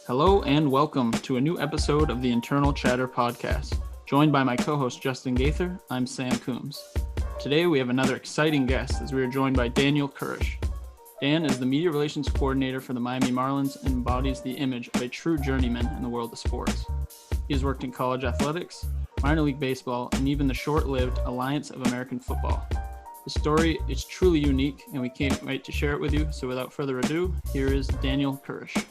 Hello and welcome to a new episode of the Untitled Chapter podcast. Joined by my co-host Justin Gaither, I'm Sam Coombs. Today we have another exciting guest as we are joined by Daniel Kurish. Dan is the media relations coordinator for the Miami Marlins and embodies the image of a true journeyman in the world of sports. He has worked in college athletics, minor league baseball, and even the short-lived Alliance of American Football. The story is truly unique and we can't wait to share it with you. So without further ado, here is Daniel Kurish.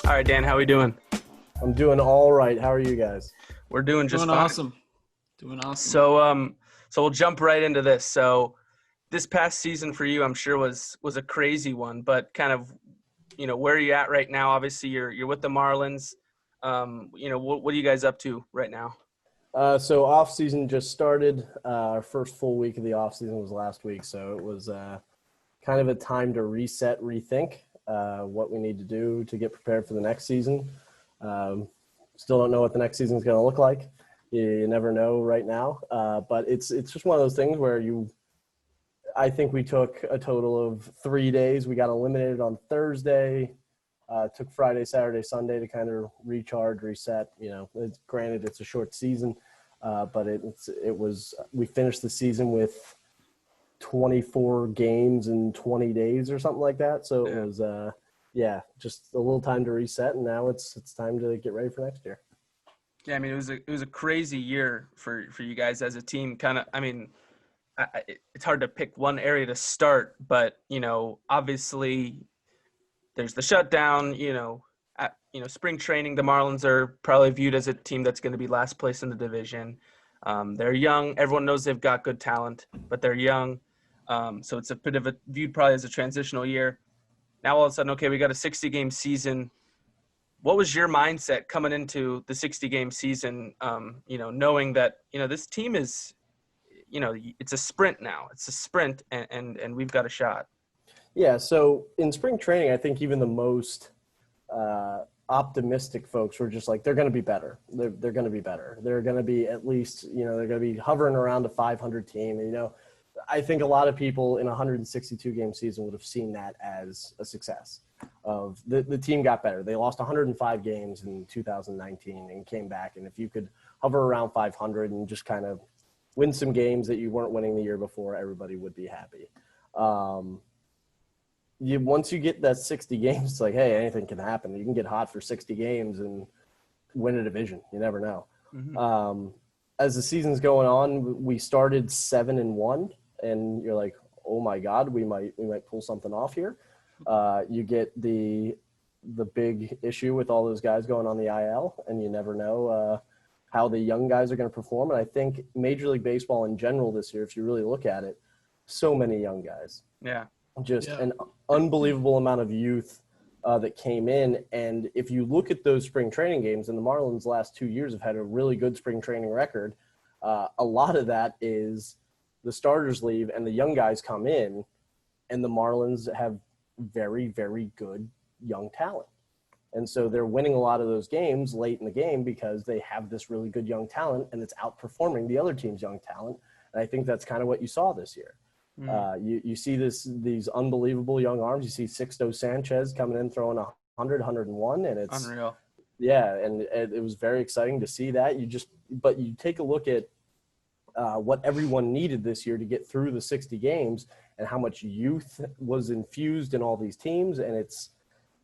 All right, Dan, how are we doing? I'm doing all right. How are you guys? We're doing just fine. Awesome. Doing awesome. So we'll jump right into this. So this past season for you, I'm sure was a crazy one, but kind of, where are you at right now? Obviously you're with the Marlins. What are you guys up to right now? So off season just started. Our first full week of the off season was last week. So it was kind of a time to reset, rethink what we need to do to get prepared for the next season. Still don't know what the next season is going to look like. You never know right now. But it's just one of those things where I think we took a total of 3 days. We got eliminated on Thursday. Took Friday, Saturday, Sunday to kind of recharge, reset. Granted it's a short season, but we finished the season with 24 games in 20 days or something like that. So it was, just a little time to reset, and now it's time to get ready for next year. Yeah, I mean, it was a crazy year for you guys as a team. It's hard to pick one area to start, but obviously there's the shutdown. Spring training. The Marlins are probably viewed as a team that's going to be last place in the division. They're young. Everyone knows they've got good talent, but they're young. So it's a bit of viewed probably as a transitional year. Now all of a sudden, okay, we got a 60-game season. What was your mindset coming into the 60-game season, knowing that, this team is, it's a sprint now. It's a sprint, and we've got a shot. Yeah, so in spring training, I think even the most optimistic folks were just like, they're going to be better. They're going to be better. They're going to be at least, they're going to be hovering around a 500 team. And, I think a lot of people in a 162-game season would have seen that as a success. Of the team got better. They lost 105 games in 2019 and came back. And if you could hover around 500 and just kind of win some games that you weren't winning the year before, everybody would be happy. Once you get that 60 games, it's like, hey, anything can happen. You can get hot for 60 games and win a division. You never know. Mm-hmm. As the season's going on, we started 7-1, and you're like, oh my God, we might pull something off here. You get the big issue with all those guys going on the IL, and you never know how the young guys are going to perform. And I think Major League Baseball in general this year, if you really look at it, so many young guys. Yeah. An unbelievable amount of youth that came in. And if you look at those spring training games, and the Marlins last 2 years have had a really good spring training record, a lot of that is the starters leave and the young guys come in, and the Marlins have very, very good young talent. And so they're winning a lot of those games late in the game because they have this really good young talent, and it's outperforming the other team's young talent. And I think that's kind of what you saw this year. You see these unbelievable young arms. You see Sixto Sanchez coming in throwing 100, 101, and it's unreal. Yeah, and it was very exciting to see that. But you take a look at what everyone needed this year to get through the 60 games and how much youth was infused in all these teams, and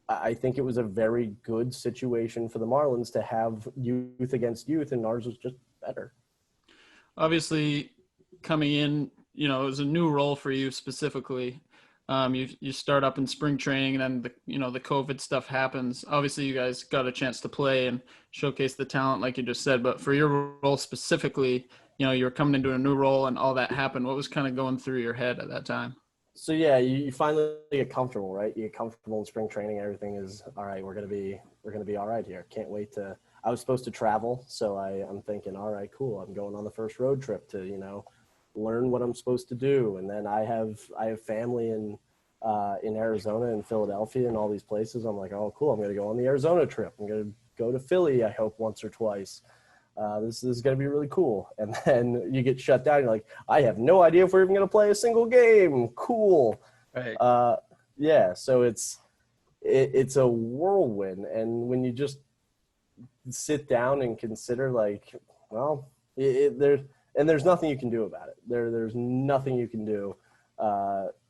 I think it was a very good situation for the Marlins to have youth against youth, and ours was just better. Obviously, coming in, it was a new role for you specifically. You start up in spring training, and then the COVID stuff happens. Obviously, you guys got a chance to play and showcase the talent, like you just said. But for your role specifically, you were coming into a new role, and all that happened. What was kind of going through your head at that time? So yeah, you finally get comfortable, right? You get comfortable in spring training. Everything is all right. We're gonna be all right here. Can't wait to. I was supposed to travel, so I'm thinking, all right, cool. I'm going on the first road trip to learn what I'm supposed to do, and then I have family in Arizona and Philadelphia and all these places. I'm like, oh, cool. I'm gonna go on the Arizona trip. I'm gonna go to Philly. I hope once or twice. This is going to be really cool. And then you get shut down. You're like, I have no idea if we're even going to play a single game. Cool. Right. Yeah, so it's a whirlwind, and when you just sit down and consider, like, well, there's nothing you can do about it. There's nothing you can do.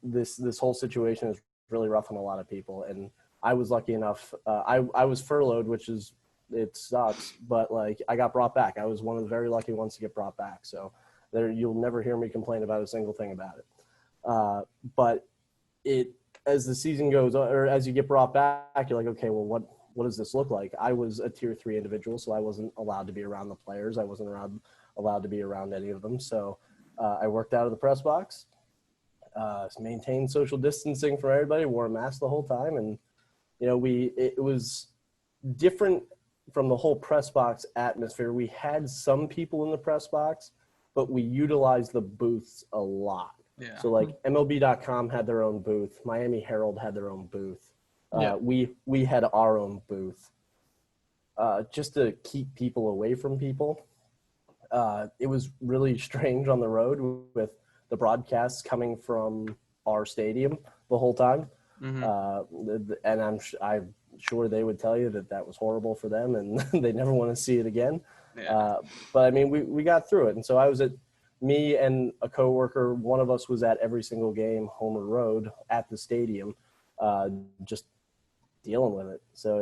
This whole situation is really rough on a lot of people, and I was lucky enough. I was furloughed, it sucks, but like I got brought back. I was one of the very lucky ones to get brought back. So you'll never hear me complain about a single thing about it. But as the season goes on, or as you get brought back, you're like, okay, well, what does this look like? I was a tier 3 individual, so I wasn't allowed to be around the players. I wasn't allowed to be around any of them. So I worked out of the press box, maintained social distancing from everybody, wore a mask the whole time. And, it was different from the whole press box atmosphere. We had some people in the press box, but we utilized the booths a lot. Yeah. So like MLB.com had their own booth. Miami Herald had their own booth. We had our own booth, just to keep people away from people. It was really strange on the road with the broadcasts coming from our stadium the whole time. Mm-hmm. And I'm sure they would tell you that was horrible for them, and they never want to see it again. Yeah. But I mean, we got through it. And so me and a coworker, one of us was at every single game, home or road, at the stadium, just dealing with it. So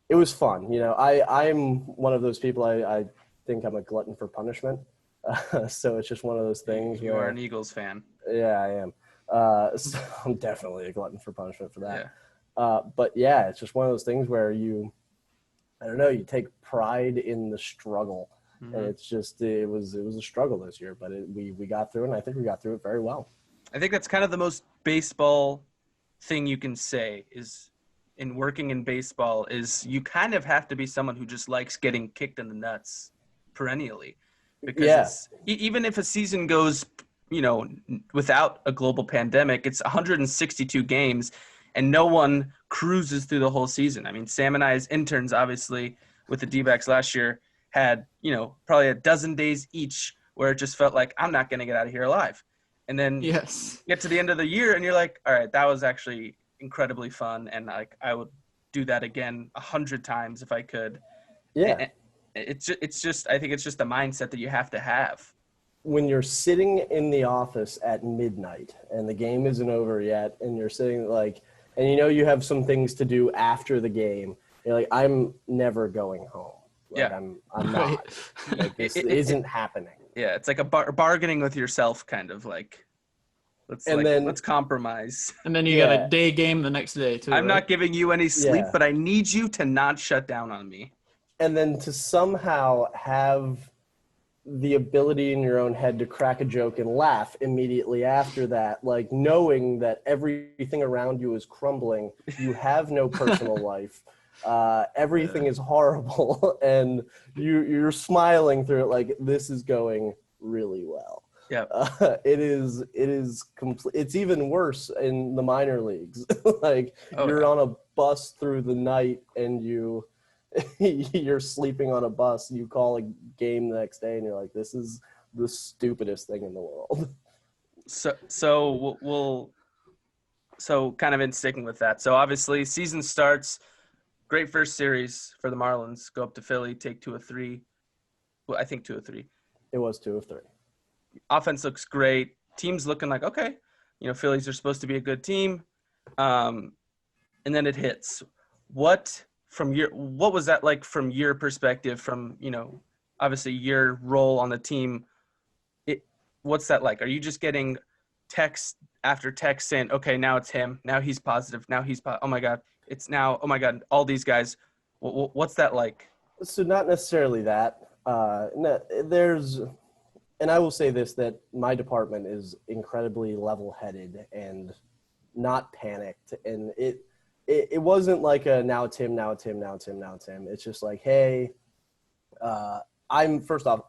it was fun. I'm one of those people, I think I'm a glutton for punishment. So it's just one of those things. You are an Eagles fan. Yeah, I am. So I'm definitely a glutton for punishment for that. Yeah. But yeah, it's just one of those things where you take pride in the struggle. Mm-hmm. And it's just, it was a struggle this year, but we got through it, and I think we got through it very well. I think that's kind of the most baseball thing you can say is in working in baseball is you kind of have to be someone who just likes getting kicked in the nuts perennially, because even if a season goes, without a global pandemic, it's 162 games and no one cruises through the whole season. I mean, Sam and I as interns, obviously with the D-backs last year, had, probably a dozen days each where it just felt like I'm not going to get out of here alive. And then get to the end of the year and you're like, all right, that was actually incredibly fun. And like, I would do that again 100 times if I could. Yeah. And it's just, I think it's just a mindset that you have to have. When you're sitting in the office at midnight and the game isn't over yet, and you're sitting and you have some things to do after the game, you're like, I'm never going home. I'm not. This isn't happening. Yeah, it's like a bargaining with yourself, kind of like, let's compromise. And then you got a day game the next day too. I'm not giving you any sleep, but I need you to not shut down on me. And then to somehow have the ability in your own head to crack a joke and laugh immediately after that, like knowing that everything around you is crumbling, you have no personal life. Everything is horrible, and you're smiling through it like this is going really well. Yeah, it is complete. It's even worse in the minor leagues. You're on a bus through the night, and you're sleeping on a bus. You call a game the next day, and you're like, this is the stupidest thing in the world. So kind of in sticking with that. So obviously, season starts. Great first series for the Marlins. Go up to Philly, take 2 of 3. Well, I think 2 of 3. It was 2 of 3. Offense looks great. Team's looking like, okay, Phillies are supposed to be a good team. And then it hits. What was that like from your perspective, from, obviously your role on the team? What's that like? Are you just getting text after text saying, okay, now it's him. Now he's positive. Now he's oh my God. It's now, oh my God, all these guys. What's that like? So not necessarily that. And I will say this, that my department is incredibly level-headed and not panicked. And it wasn't like a now it's him, now it's him, now it's him, now it's him. It's just like, hey, I'm first off,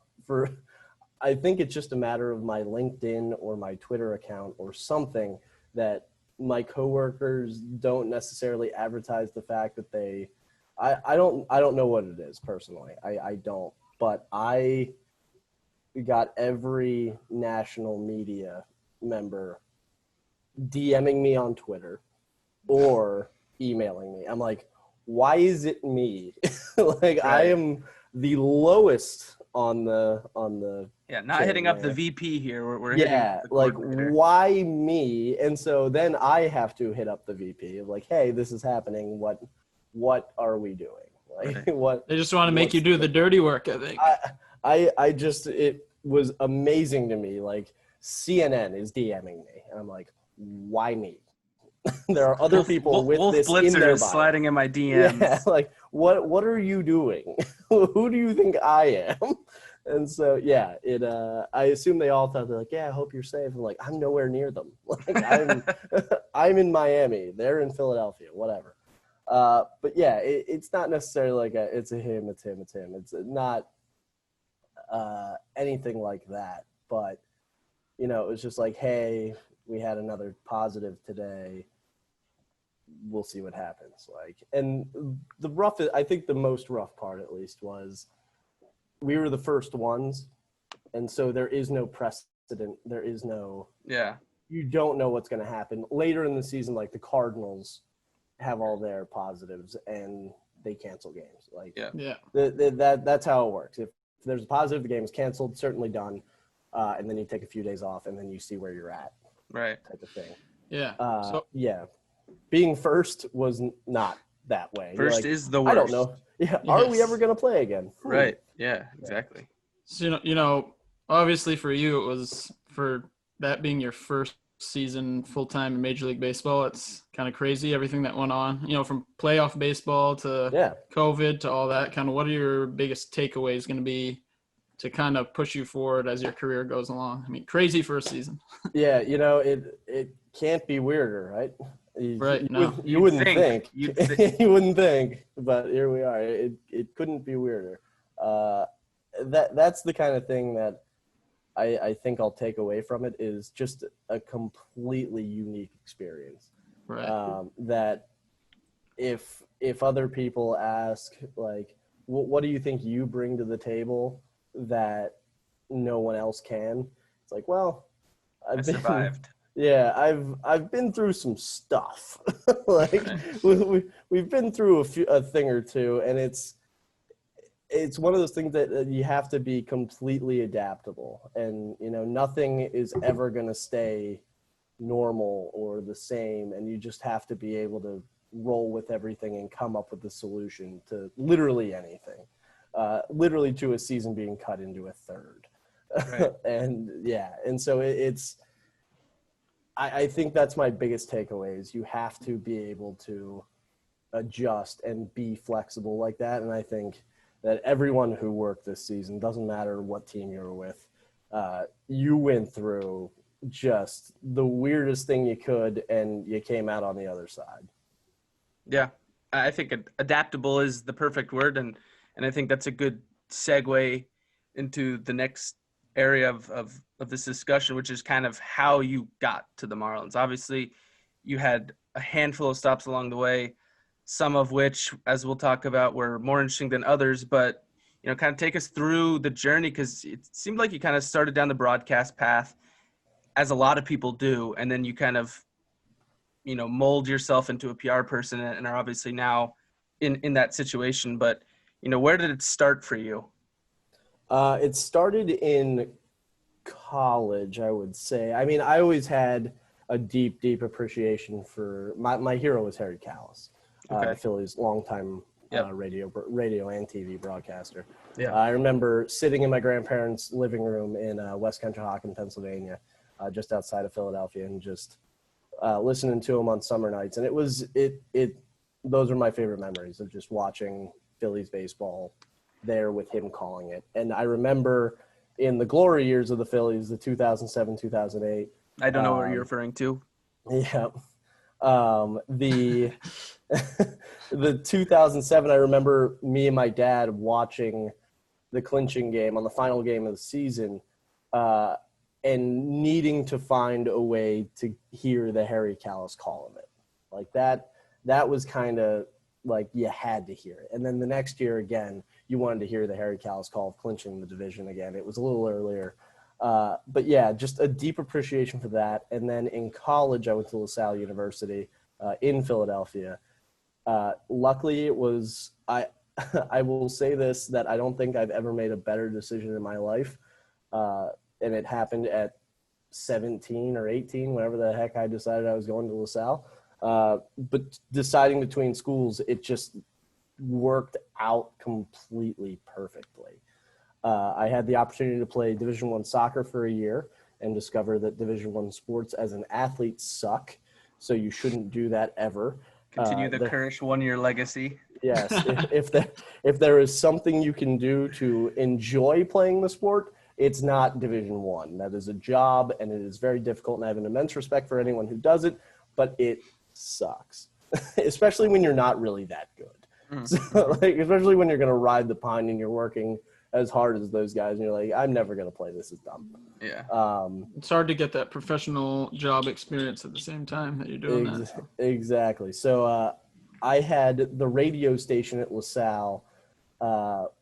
I think it's just a matter of my LinkedIn or my Twitter account or something that my coworkers don't necessarily advertise the fact that I don't know what it is personally. I don't, but I got every national media member DMing me on Twitter or emailing me. I'm like, why is it me? Like, I am the lowest on the not hitting up the VP here. We're hitting the like, coordinator. why me? And so then I have to hit up the VP of like, hey, this is happening. What are we doing? Like, what? They just want to make you do the dirty work, I think. I just, it was amazing to me. Like, CNN is DMing me, and I'm like, why me? There are other people with Wolf this Blitzer in their is bio. sliding in my DMs. Yeah, like, what are you doing? Who do you think I am? And so, yeah, I assume they all thought, they're like, yeah, I hope you're safe. I'm like, I'm nowhere near them. Like, I'm in Miami. They're in Philadelphia, whatever. But yeah, it's not necessarily like it's him. It's not anything like that. But, you know, it was just like, hey, we had another positive today. We'll see what happens. Like, and I think the most rough part, at least, was we were the first ones. And so there is no precedent. There is no, you don't know what's going to happen later in the season. Like, the Cardinals have all their positives and they cancel games. Like, that's how it works. If there's a positive, the game is canceled, certainly done. And then you take a few days off and then you see where you're at. Right. Type of thing. Yeah. Being first was not that way. First is the worst. I don't know. Yeah. Are we ever going to play again? Right. Yeah, exactly. So, you know, obviously for you, it was for that being your first season full-time in Major League Baseball. It's kind of crazy, everything that went on, you know, from playoff baseball to COVID to all that. Kind of what are your biggest takeaways going to be to kind of push you forward as your career goes along? I mean, crazy first season. Yeah, you know, it can't be weirder, right? You wouldn't think. You wouldn't think, but here we are. It couldn't be weirder. That's the kind of thing that I think I'll take away from it, is just a completely unique experience. Right. That if other people ask, like, what do you think you bring to the table that no one else can? It's like, well, I survived. Yeah, I've been through some stuff. Like, we've been through a thing or two, and it's one of those things that you have to be completely adaptable. And, you know, nothing is ever going to stay normal or the same, and you just have to be able to roll with everything and come up with a solution to literally anything. Literally to a season being cut into a third. Right. And so I think that's my biggest takeaway, is you have to be able to adjust and be flexible like that. And I think that everyone who worked this season, doesn't matter what team you were with, you went through just the weirdest thing you could, and you came out on the other side. Yeah, I think adaptable is the perfect word, and I think that's a good segue into the next area of this discussion, which is kind of how you got to the Marlins. Obviously, you had a handful of stops along the way, some of which, as we'll talk about, were more interesting than others. But, you know, kind of take us through the journey, because it seemed like you kind of started down the broadcast path, as a lot of people do, and then you kind of, you know, mold yourself into a PR person and are obviously now in that situation. But, you know, where did it start for you? It started in college, I would say. I mean, I always had a deep appreciation for my hero was Harry Callis, the Phillies' longtime radio and TV broadcaster. Yeah. I remember sitting in my grandparents' living room in West Conshohocken, Pennsylvania, just outside of Philadelphia, and just listening to him on summer nights. And those are my favorite memories, of just watching Phillies baseball there with him calling it. And I remember in the glory years of the Phillies, the 2007, 2008. I don't know what you're referring to. Yeah. The 2007, I remember me and my dad watching the clinching game on the final game of the season, and needing to find a way to hear the Harry Callis call of it. Like that was kind of like, you had to hear it. And then the next year again, you wanted to hear the Harry Callis call of clinching the division again. It was a little earlier. But yeah, just a deep appreciation for that. And then in college, I went to LaSalle University in Philadelphia. Luckily, it was I will say this, that I don't think I've ever made a better decision in my life, and it happened at 17 or 18, whenever the heck I decided I was going to LaSalle. But deciding between schools, it just worked out completely perfectly. I had the opportunity to play Division I soccer for a year and discover that Division I sports as an athlete suck, so you shouldn't do that ever. Continue the Kurish one-year legacy. Yes, if there is something you can do to enjoy playing the sport, it's not Division I. That is a job, and it is very difficult, and I have an immense respect for anyone who does it, but it sucks, especially when you're not really that good. Mm-hmm. So, especially when you're going to ride the pine and you're working as hard as those guys, and you're like, I'm never going to play. This is dumb. Yeah. It's hard to get that professional job experience at the same time that you're doing that. Exactly. So I had the radio station at LaSalle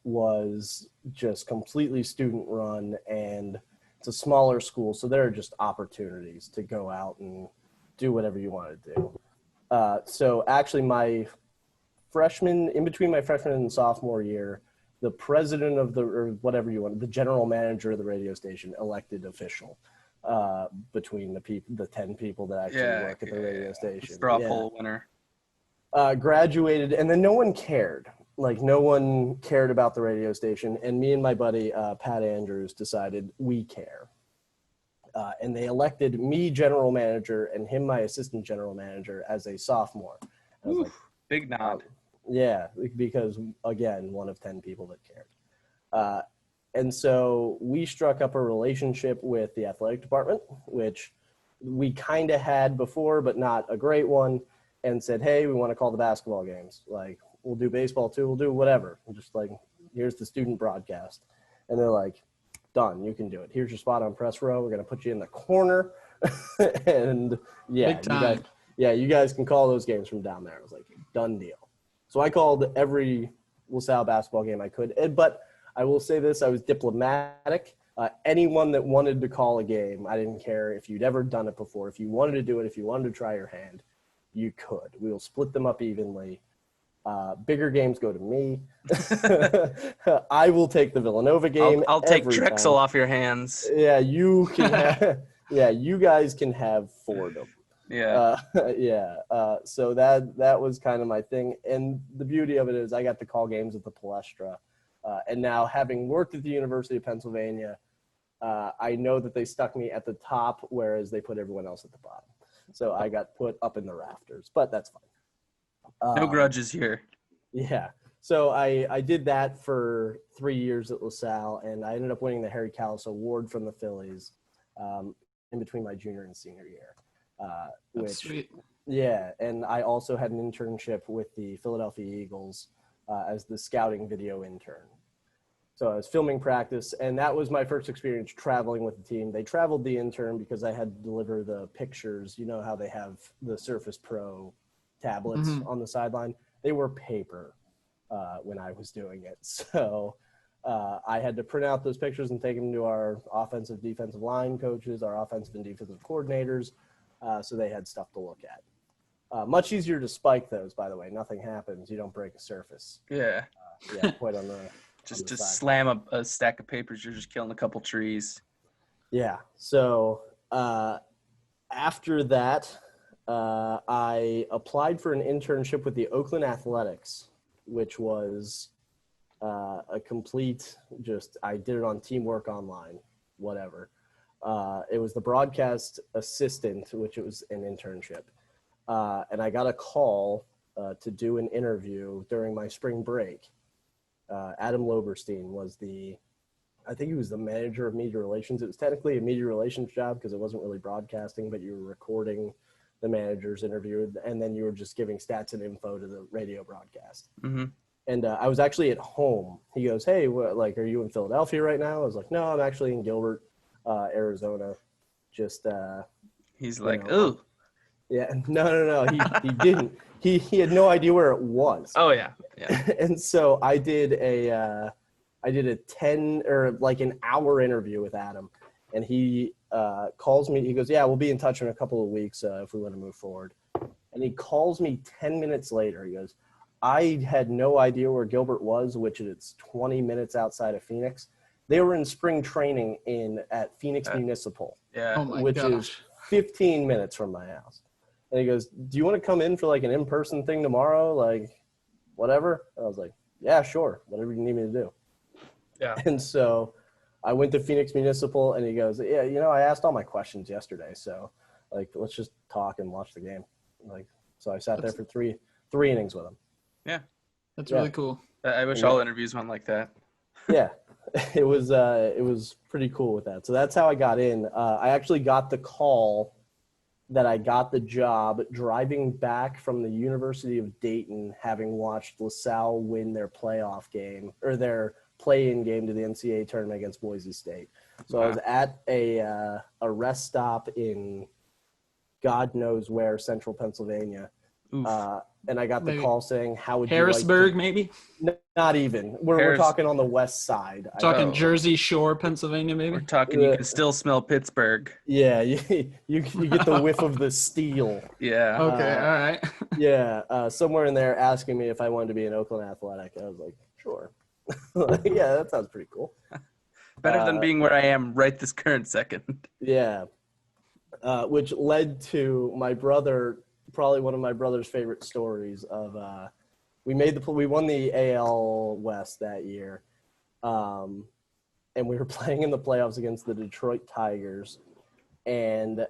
was just completely student run, and it's a smaller school, so there are just opportunities to go out and do whatever you want to do. So actually in between my freshman and sophomore year, the president of the general manager of the radio station, elected official between the 10 people that actually work at the radio station. Straw poll winner. Graduated, and then no one cared. Like, no one cared about the radio station. And me and my buddy, Pat Andrews, decided we care. And they elected me general manager and him my assistant general manager as a sophomore. I was like, big nod. Yeah, because, again, one of 10 people that cared. And so we struck up a relationship with the athletic department, which we kind of had before, but not a great one, and said, hey, we want to call the basketball games. Like, we'll do baseball too, we'll do whatever. Just like, here's the student broadcast. And they're like, done, you can do it. Here's your spot on press row. We're going to put you in the corner. And yeah, you guys can call those games from down there. I was like, done deal. So I called every LaSalle basketball game I could. But I will say this, I was diplomatic. Anyone that wanted to call a game, I didn't care if you'd ever done it before. If you wanted to do it, if you wanted to try your hand, you could. We will split them up evenly. Bigger games go to me. I will take the Villanova game. I'll take Drexel off your hands. Yeah, you can. You guys can have Fordham. Yeah. So that was kind of my thing. And the beauty of it is I got to call games at the Palestra. And now, having worked at the University of Pennsylvania, I know that they stuck me at the top, whereas they put everyone else at the bottom. So I got put up in the rafters, but that's fine. No grudges here. Yeah. So I did that for 3 years at LaSalle, and I ended up winning the Harry Callis Award from the Phillies in between my junior and senior year. That's sweet. Yeah, and I also had an internship with the Philadelphia Eagles as the scouting video intern. So I was filming practice, and that was my first experience traveling with the team. They traveled the intern because I had to deliver the pictures. You know how they have the Surface Pro tablets on the sideline? They were paper when I was doing it. So I had to print out those pictures and take them to our offensive, defensive line coaches, our offensive and defensive coordinators, so they had stuff to look at. Much easier to spike those, by the way. Nothing happens. You don't break a surface. Yeah. Quite on the just slam a stack of papers. You're just killing a couple trees. Yeah. So after that, I applied for an internship with the Oakland Athletics, which was a complete I did it on Teamwork Online, whatever. It was the broadcast assistant, which it was an internship. And I got a call to do an interview during my spring break. Adam Loberstein was I think he was the manager of media relations. It was technically a media relations job because it wasn't really broadcasting, but you were recording the manager's interview, and then you were just giving stats and info to the radio broadcast. Mm-hmm. And I was actually at home. He goes, hey, are you in Philadelphia right now? I was like, no, I'm actually in Gilbert, Arizona. He's like, ooh. Yeah, no. He didn't. He had no idea where it was. Oh yeah. And so I did a 10 or like an hour interview with Adam, and he calls me. He goes, "Yeah, we'll be in touch in a couple of weeks if we want to move forward." And he calls me 10 minutes later. He goes, "I had no idea where Gilbert was, which is 20 minutes outside of Phoenix. They were in spring training at Phoenix Municipal, Yeah. Oh my which gosh. is 15 minutes from my house." And he goes, "Do you want to come in for like an in-person thing tomorrow? Like whatever?" And I was like, "Yeah, sure. Whatever you need me to do." Yeah. And so I went to Phoenix Municipal, and he goes, "Yeah, I asked all my questions yesterday. So like, let's just talk and watch the game." Like, so I sat there for three innings with him. Yeah. That's Yeah. really cool. I wish all interviews went like that. Yeah, it was pretty cool with that. So that's how I got in. I actually got the call that I got the job driving back from the University of Dayton, having watched LaSalle win their playoff game or their play-in game to the NCAA tournament against Boise State. So I was at a rest stop in God knows where, central Pennsylvania. And I got the call saying, "How would Harrisburg, you like maybe? Not even. We're talking on the west side. Talking Jersey Shore, Pennsylvania, maybe? We're talking you can still smell Pittsburgh. Yeah, you get the whiff of the steel. Yeah. Okay, all right. Yeah, somewhere in there asking me if I wanted to be an Oakland Athletic. I was like, sure. Yeah, that sounds pretty cool. Better than being where I am right this current second. Yeah, which led to my brother, probably one of my brother's favorite stories of we won the AL West that year, and we were playing in the playoffs against the Detroit Tigers, and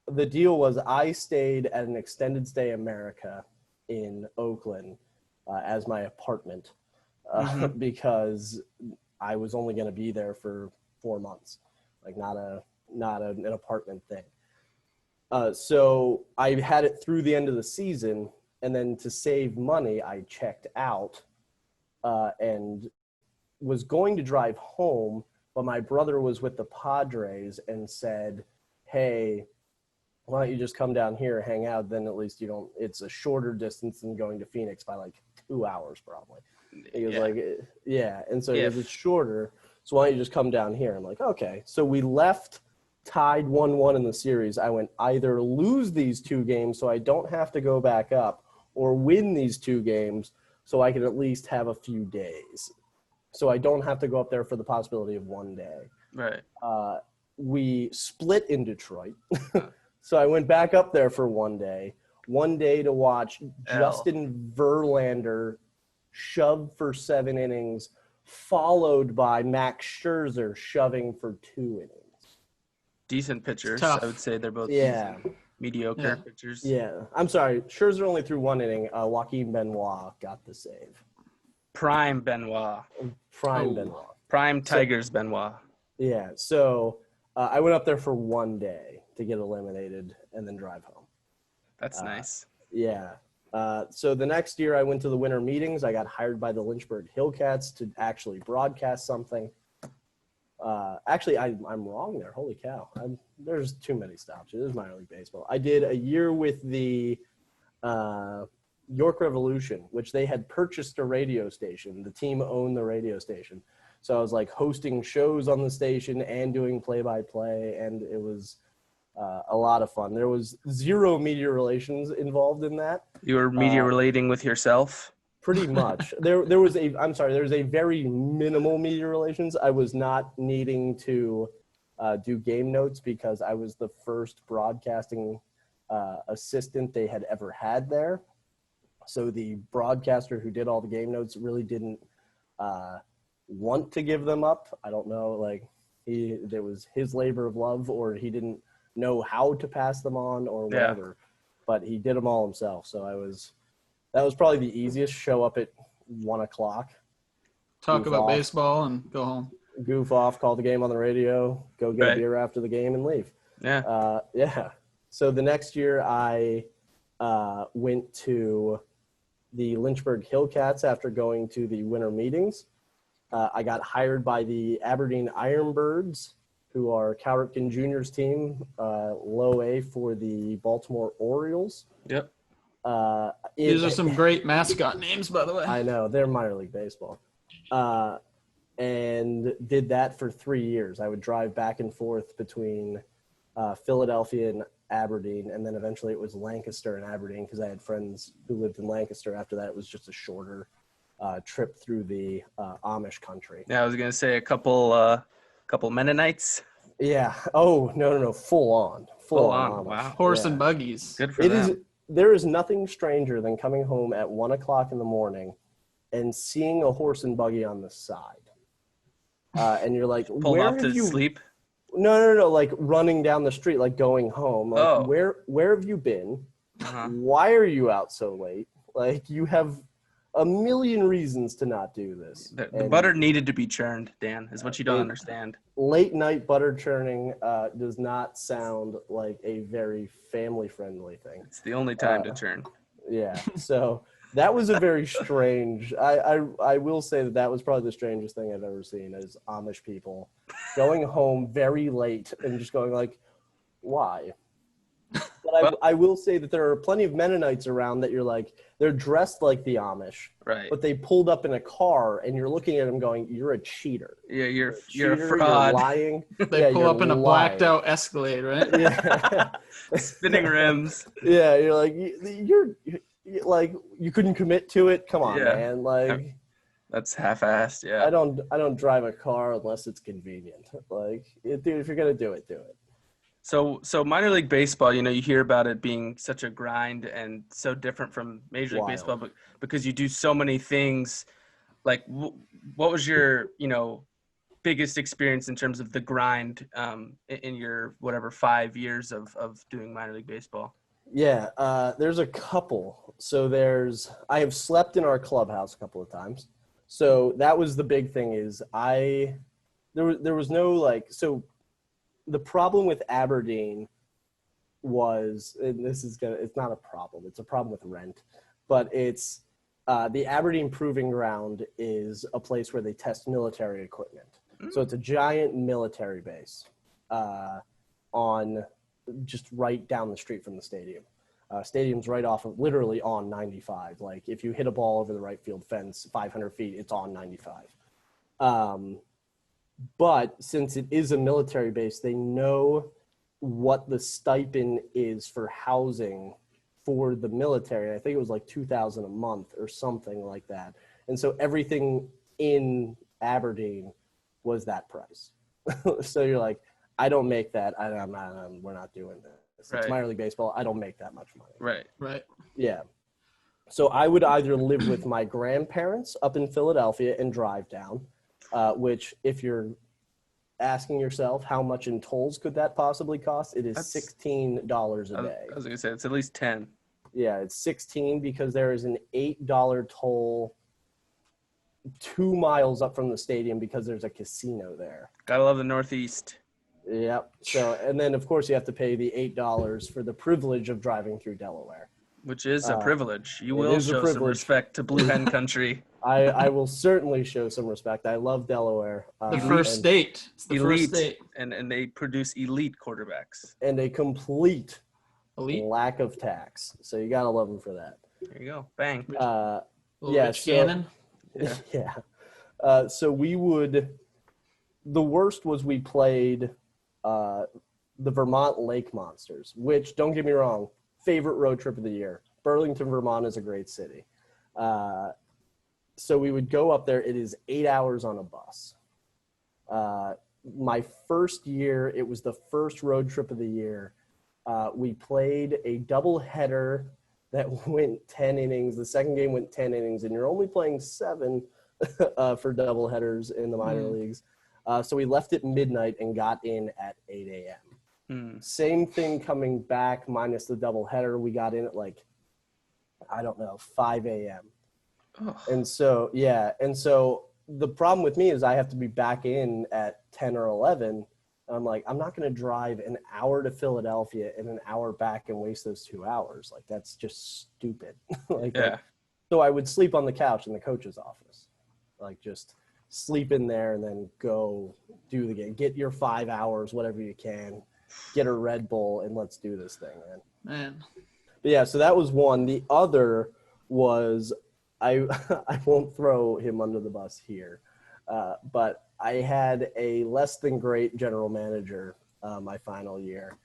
the deal was I stayed at an extended stay America in Oakland as my apartment because I was only going to be there for 4 months, like not an apartment thing. So I had it through the end of the season, and then to save money, I checked out and was going to drive home, but my brother was with the Padres and said, "Hey, why don't you just come down here, hang out? Then at least it's a shorter distance than going to Phoenix by like 2 hours probably." He was like, "Yeah." And so it was shorter. So why don't you just come down here? I'm like, okay. So we left tied 1-1 in the series. I went either lose these 2 games so I don't have to go back up, or win these 2 games so I can at least have a few days. So I don't have to go up there for the possibility of 1 day. Right. We split in Detroit. So I went back up there for 1 day to watch Justin Verlander shove for 7 innings, followed by Max Scherzer shoving for 2 innings. Decent pitchers. I would say they're both mediocre pitchers. Yeah. I'm sorry. Scherzer only threw 1 inning. Joaquin Benoit got the save. Prime Benoit. Benoit. Prime Tigers Benoit. Yeah. So I went up there for 1 day to get eliminated and then drive home. That's nice. Yeah. So the next year I went to the winter meetings. I got hired by the Lynchburg Hillcats to actually broadcast something. Actually, I'm wrong there. Holy cow. There's too many stops. It is minor league baseball. I did a year with the York Revolution, which they had purchased a radio station. The team owned the radio station. So I was like hosting shows on the station and doing play-by-play, and it was a lot of fun. There was 0 media relations involved in that. You were media relating with yourself? Pretty much. There was a very minimal media relations. I was not needing to do game notes because I was the first broadcasting assistant they had ever had there. So the broadcaster who did all the game notes really didn't want to give them up. I don't know, like there was his labor of love, or he didn't know how to pass them on or whatever, but he did them all himself. So that was probably the easiest. Show up at 1 o'clock. Talk about baseball and go home. Goof off, call the game on the radio, go get a beer after the game and leave. Yeah. So the next year I went to the Lynchburg Hillcats after going to the winter meetings. I got hired by the Aberdeen Ironbirds, who are Cal Ripken Jr.'s team, low A for the Baltimore Orioles. Yep. These are some great mascot names, by the way. I know. They're minor league baseball. and did that for 3 years. I would drive back and forth between Philadelphia and Aberdeen, and then eventually it was Lancaster and Aberdeen because I had friends who lived in Lancaster. After that, it was just a shorter trip through the Amish country. Yeah, I was gonna say a couple Mennonites. Yeah. Oh, no. Full on Amish. Wow. Horse Yeah. and buggies. Good for them. There is nothing stranger than coming home at 1 o'clock in the morning and seeing a horse and buggy on the side. And you're like, Pulled where off have to you? sleep. No. Like running down the street, like going home. Like, Oh. where have you been? Uh-huh. Why are you out so late? Like, you have a million reasons to not do this. The And butter needed to be churned, Dan, is what you don't understand. late night butter churning does not sound like a very family friendly thing. It's the only time to churn. Yeah. So that was a very strange. I will say that was probably the strangest thing I've ever seen is Amish people going home very late and just going like, why? But I will say that there are plenty of Mennonites around that you're like, they're dressed like the Amish, Right. but they pulled up in a car and you're looking at them going, you're a cheater. Yeah, you're Cheater, a fraud. You're lying. They pull you're up in a lying. blacked out Escalade, right? Yeah. Spinning rims. Yeah, you're like you're like you couldn't commit to it. Come on, Yeah. man. Like That's half-assed. Yeah. I don't drive a car unless it's convenient. Like, dude, if you're gonna do it, do it. So minor league baseball, you hear about it being such a grind and so different from Major League Wild. Baseball, but because you do so many things. Like, what was your biggest experience in terms of the grind in your 5 years of doing minor league baseball? Yeah, there's a couple. So I have slept in our clubhouse a couple of times. So that was the big thing is there was no so the problem with Aberdeen was, and it's not a problem. It's a problem with rent, but it's the Aberdeen Proving Ground is a place where they test military equipment. So it's a giant military base on just right down the street from the stadium. Stadium's right off of literally on 95. Like if you hit a ball over the right field fence 500 feet, it's on 95. But since it is a military base, they know what the stipend is for housing for the military. I think it was like $2,000 a month or something like that. And so everything in Aberdeen was that price. So you're like, I don't make that. We're not doing this. Right. It's minor league baseball. I don't make that much money. Right. Yeah. So I would either live with my grandparents up in Philadelphia and drive down, which if you're asking yourself how much in tolls could that possibly cost, it is $16 a day. I was going to say, it's at least 10. Yeah, it's 16 because there is an $8 toll 2 miles up from the stadium because there's a casino there. Gotta love the Northeast. Yep. So, and then of course you have to pay the $8 for the privilege of driving through Delaware. Which is a privilege. You it will is a show some privilege. respect to Blue Hen Country. I will certainly show some respect. I love Delaware. The first state. It's the Elite. first state. And they produce elite quarterbacks. And a complete Elite. lack of tax. So you got to love them for that. There you go. Bang. Little yeah, Rich so- Gannon. Yeah. So the worst was we played the Vermont Lake Monsters, which, don't get me wrong, favorite road trip of the year. Burlington, Vermont is a great city. So we would go up there. It is 8 hours on a bus. My first year, it was the first road trip of the year. We played a doubleheader that went 10 innings. The second game went 10 innings, and you're only playing 7 for doubleheaders in the minor leagues. So we left at midnight and got in at 8 a.m. Same thing coming back minus the doubleheader. We got in at 5 a.m. And so, and so the problem with me is I have to be back in at 10 or 11. I'm like, I'm not going to drive an hour to Philadelphia and an hour back and waste those 2 hours. Like, that's just stupid. So I would sleep on the couch in the coach's office, just sleep in there and then go do the game. Get your 5 hours, whatever you can. Get a Red Bull and let's do this thing, Man. But yeah, so that was one. The other was I won't throw him under the bus here. But I had a less than great general manager my final year,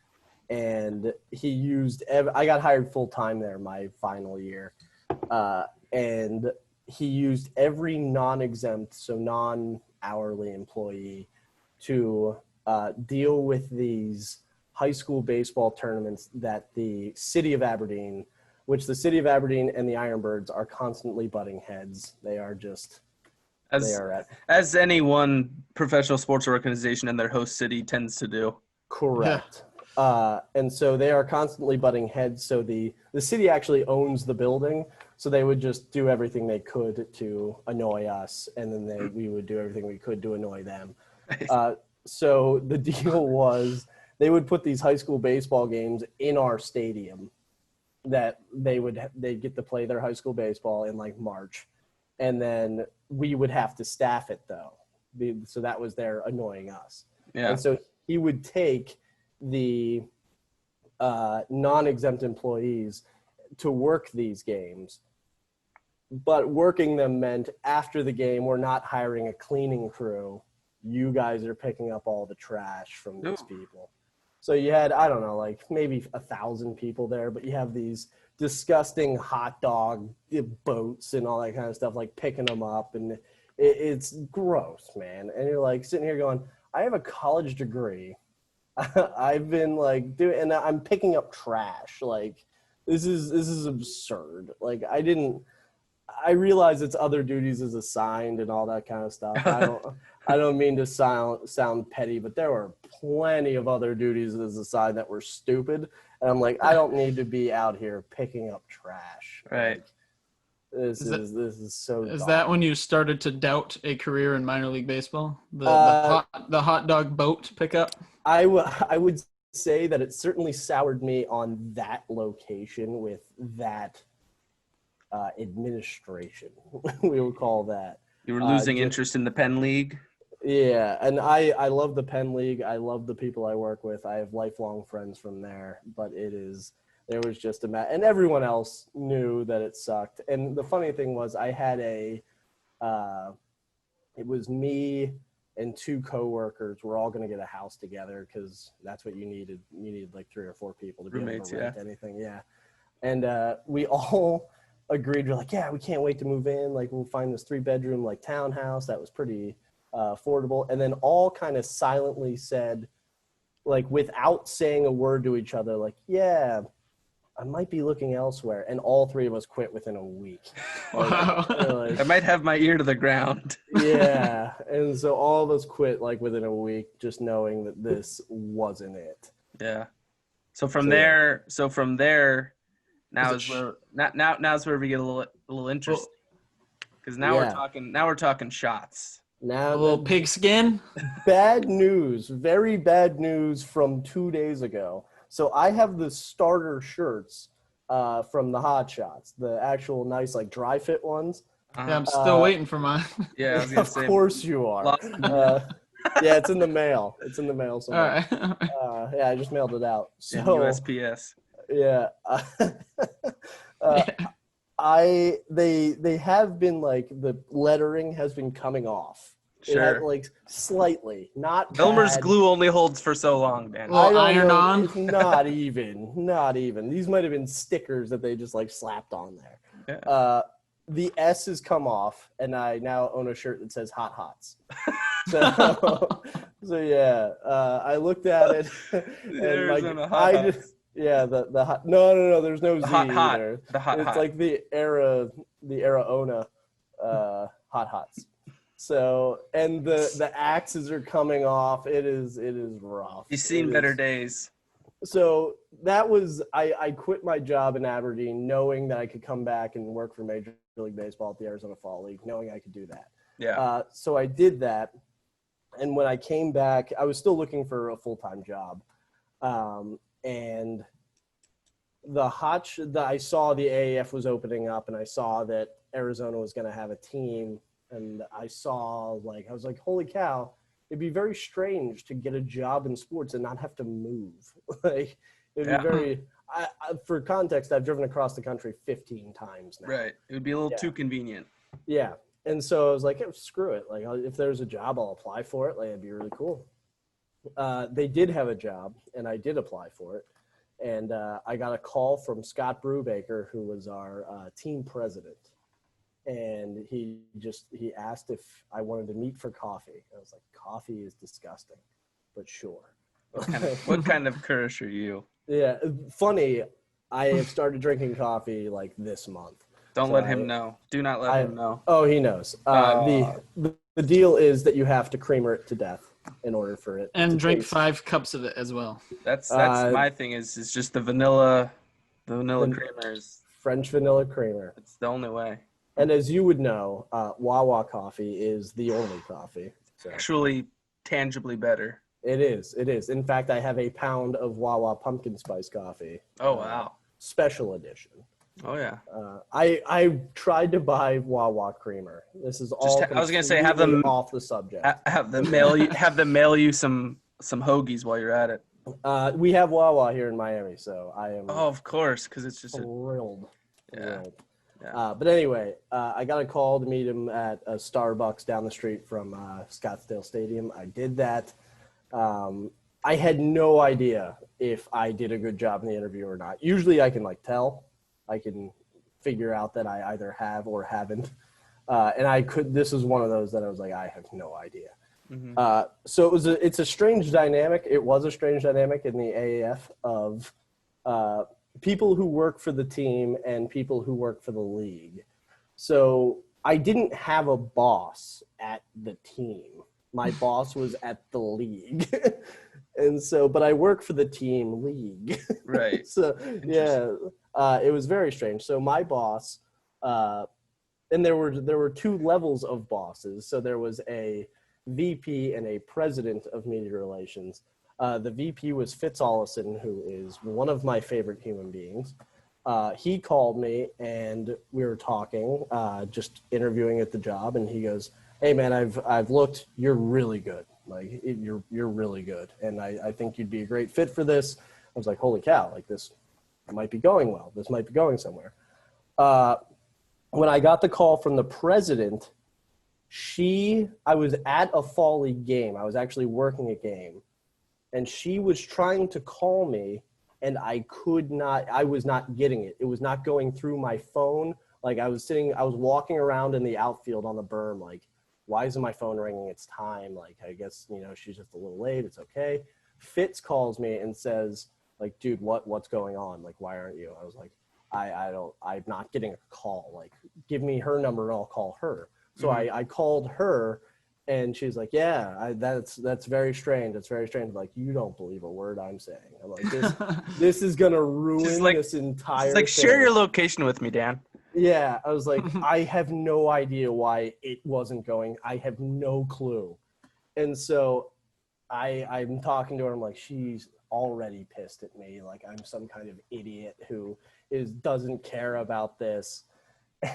and he used I got hired full time there my final year, and he used every non-exempt, so non-hourly employee to deal with these high school baseball tournaments that the city of Aberdeen, which the city of Aberdeen and the Ironbirds are constantly butting heads. They are just as any one professional sports organization in their host city tends to do. correct. And so they are constantly butting heads. So the city actually owns the building. So they would just do everything they could to annoy us. And then we would do everything we could to annoy them. So the deal was they would put these high school baseball games in our stadium that they'd get to play their high school baseball in like March. And then we would have to staff it though. So that was their annoying us. Yeah. And so he would take the non-exempt employees to work these games, but working them meant after the game, we're not hiring a cleaning crew. You guys are picking up all the trash from these people. So you had, I don't know, like maybe 1,000 people there, but you have these disgusting hot dog boats and all that kind of stuff, like picking them up. And it's gross, man. And you're like sitting here going, I have a college degree. I've been like doing, and I'm picking up trash. Like this is absurd. Like I realize it's other duties as assigned and all that kind of stuff. I don't mean to sound petty, but there were plenty of other duties as assigned that were stupid. And I'm like, I don't need to be out here picking up trash. Right. Like, this is so Is dumb. that when you started to doubt a career in minor league baseball? The hot dog boat pickup? I would say that it certainly soured me on that location with that administration. We would call that. You were losing interest in the Penn League? Yeah, and I love the Penn League. I love the people I work with. I have lifelong friends from there, but there was just and everyone else knew that it sucked. And the funny thing was I had it was me and 2 coworkers. We're all going to get a house together because that's what you needed. You needed like 3 or 4 people to be able to rent anything. Yeah. And we all agreed. We're like, yeah, we can't wait to move in. Like we'll find this 3-bedroom like townhouse that was pretty affordable. And then all kind of silently said, like without saying a word to each other, like, yeah, I might be looking elsewhere. And all 3 of us quit within a week. Wow. I might have my ear to the ground. Yeah. And so all of us quit like within a week, just knowing that this wasn't it. Yeah. So from there, now's where we get a little interesting. Because now we're talking shots. Now a little pigskin. Bad news, very bad news from 2 days ago. So I have the starter shirts from the Hot Shots, the actual nice like dry fit ones. Yeah, I'm still waiting for mine. Yeah, I was gonna of say, course you are. Yeah, it's in the mail. It's in the mail somewhere. All right. Yeah, I just mailed it out. So USPS. Yeah. They have been like the lettering has been coming off. Sure. It had, like slightly, not Elmer's bad. glue only holds for so long, man. Well, iron on. It's not even. These might have been stickers that they just like slapped on there. Yeah. The S has come off, and I now own a shirt that says Hot Hots. So yeah, I looked at it. And like, hot yeah, the hot. No, there's no Z hot either. The hot It's hot. like the era Ona Hot Hots. So, and the axes are coming off. It is rough. You've seen better days. So that was I quit my job in Aberdeen knowing that I could come back and work for Major League Baseball at the Arizona Fall League, knowing I could do that. Yeah. So I did that, and when I came back, I was still looking for a full-time job, and I saw the AAF was opening up, and I saw that Arizona was going to have a team, and I was like, holy cow. It'd be very strange to get a job in sports and not have to move. Like, it'd be very. For context, I've driven across the country 15 times now. Right. It would be a little too convenient. Yeah, And so I was like, screw it. Like, if there's a job, I'll apply for it. Like, it'd be really cool. They did have a job, and I did apply for it. And I got a call from Scott Brubaker, who was our team president. And he asked if I wanted to meet for coffee. I was like, coffee is disgusting, but sure. What kind of Kurish are you? Yeah, funny. I have started drinking coffee like this month. Don't let him know. Do not let him know. Oh, he knows. The deal is that you have to creamer it to death in order for it and to drink taste. 5 cups of it as well. That's my thing is just the vanilla creamers. French vanilla creamer. It's the only way. And as you would know, Wawa coffee is the only coffee. So. Actually, tangibly better. It is. In fact, I have a pound of Wawa pumpkin spice coffee. Oh, wow. Special edition. Oh, yeah. I tried to buy Wawa creamer. This is all I was going to say, have them off the subject. Have them mail you some hoagies while you're at it. We have Wawa here in Miami, so I am Oh, of course, because it's just thrilled. Yeah. But anyway, I got a call to meet him at a Starbucks down the street from Scottsdale Stadium. I did that. I had no idea if I did a good job in the interview or not. Usually I can tell. I can figure out that I either have or haven't. And this is one of those that I was like, I have no idea. Mm-hmm. So it's a strange dynamic. It was a strange dynamic in the AAF of people who work for the team and people who work for the league. So I didn't have a boss at the team. My boss was at the league. And so, but I work for the team league. Right. So, yeah, it was very strange. So my boss, and there were 2 levels of bosses. So there was a VP and a president of media relations. The VP was Fitz Ollison, who is one of my favorite human beings. He called me and we were talking, just interviewing at the job. And he goes, "Hey man, I've looked, you're really good. Like you're really good. And I think you'd be a great fit for this." I was like, holy cow, like this might be going well. This might be going somewhere. When I got the call from the president, I was at a fall league game. I was actually working a game. And she was trying to call me, and I was not getting it. It was not going through my phone. Like I was walking around in the outfield on the berm, like, why isn't my phone ringing? It's time. Like, I guess, she's just a little late. It's okay. Fitz calls me and says, like, dude, what's going on? Like, why aren't you? I was like, I'm not getting a call. Like, give me her number and I'll call her. So I called her. And she's like, yeah, that's very strange. It's very strange. Like, you don't believe a word I'm saying. I'm like, this is going to ruin this entire thing. Share your location with me, Dan. Yeah. I was like, I have no idea why it wasn't going. I have no clue. And so I'm talking to her. I'm like, she's already pissed at me. Like, I'm some kind of idiot who doesn't care about this.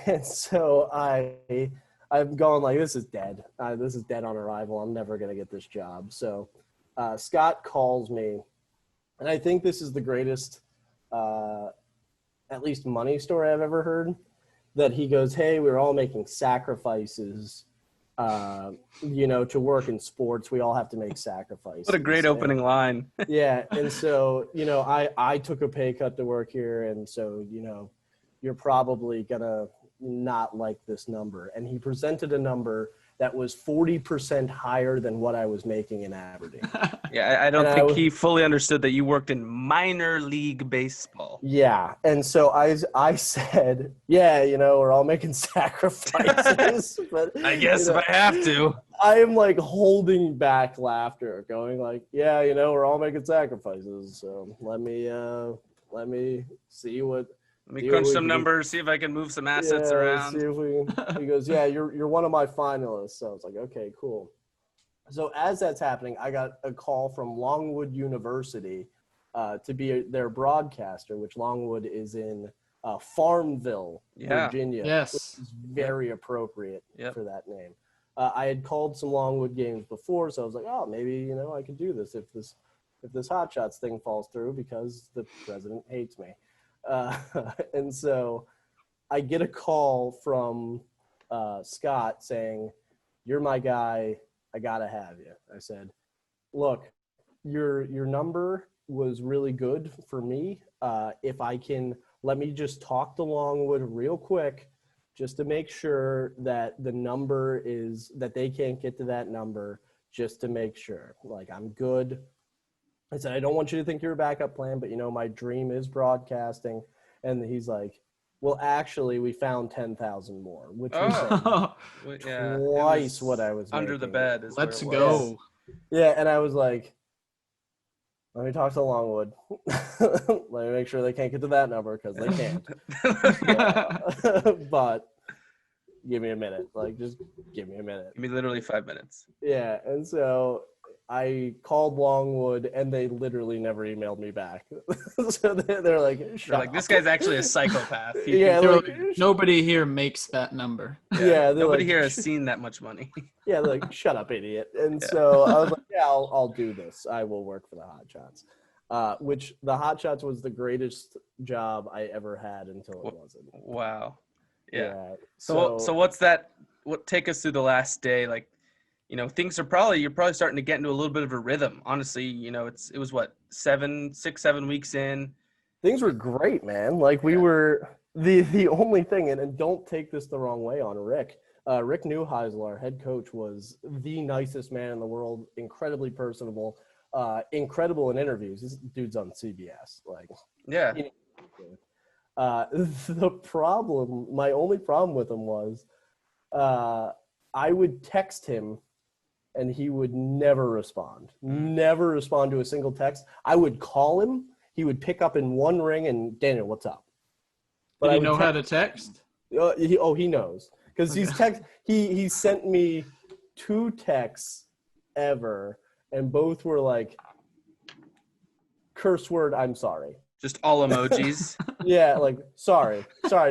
And so I'm going like, this is dead. This is dead on arrival. I'm never going to get this job. So Scott calls me, and I think this is the greatest, at least money story I've ever heard, that he goes, hey, we're all making sacrifices, to work in sports. We all have to make sacrifices. What a great opening line. Yeah. And so, I took a pay cut to work here. And so, you're probably going to not like this number. And he presented a number that was 40% higher than what I was making in Aberdeen. Yeah, I don't think he fully understood that you worked in minor league baseball. Yeah. And so I said, yeah, we're all making sacrifices. But I guess if I have to. I am like holding back laughter, going like, yeah, we're all making sacrifices. So let me see what. Let me crunch some numbers, see if I can move some assets around. See if we can. He goes, yeah, you're one of my finalists. So I was like, okay, cool. So as that's happening, I got a call from Longwood University to be their broadcaster, which Longwood is in Farmville, Virginia. Yes. Which is very appropriate for that name. I had called some Longwood games before, so I was like, oh, maybe, I could do this if this Hot Shots thing falls through because the president hates me. And so I get a call from Scott saying, "You're my guy. I gotta have you." I said, "Look, your number was really good for me. If I can, let me just talk to Longwood real quick, just to make sure that the number is that they can't get to that number, just to make sure. Like, I'm good." I said, "I don't want you to think you're a backup plan, but my dream is broadcasting." And he's like, "Well, actually, we found 10,000 more," which was like twice what I was under making. the bed. Is Let's where it was. go. Yeah, and I was like, "Let me talk to Longwood. Let me make sure they can't get to that number, because they can't. But give me a minute. Like, just give me a minute." Give me literally 5 minutes. Yeah, and so I called Longwood, and they literally never emailed me back. So they're like, They're like, this guy's actually a psychopath. Yeah, They're like, like, nobody here makes that number. Yeah, they're Nobody like, here has seen that much money. Yeah, they're like, "Shut up, idiot." And so I was like, "Yeah, I'll do this. I will work for the Hot Shots." Which the Hot Shots was the greatest job I ever had until it wasn't. Wow. Yeah. So So what's that? Take us through the last day? Like, things are you're probably starting to get into a little bit of a rhythm. Honestly, it was what, 6, 7 weeks in. things were great, man. Like, we were the only thing, and don't take this the wrong way on Rick. Rick Neuheisel, our head coach, was the nicest man in the world, incredibly personable, incredible in interviews. This dude's on CBS. Like, Yeah. My only problem with him was I would text him and he would never respond to a single text. I would call him. He would pick up in one ring and, "Daniel, what's up?" Did he know how to text? He knows, because he sent me 2 texts ever, and both were like, "Curse word, I'm sorry." Just all emojis. Yeah, like, sorry,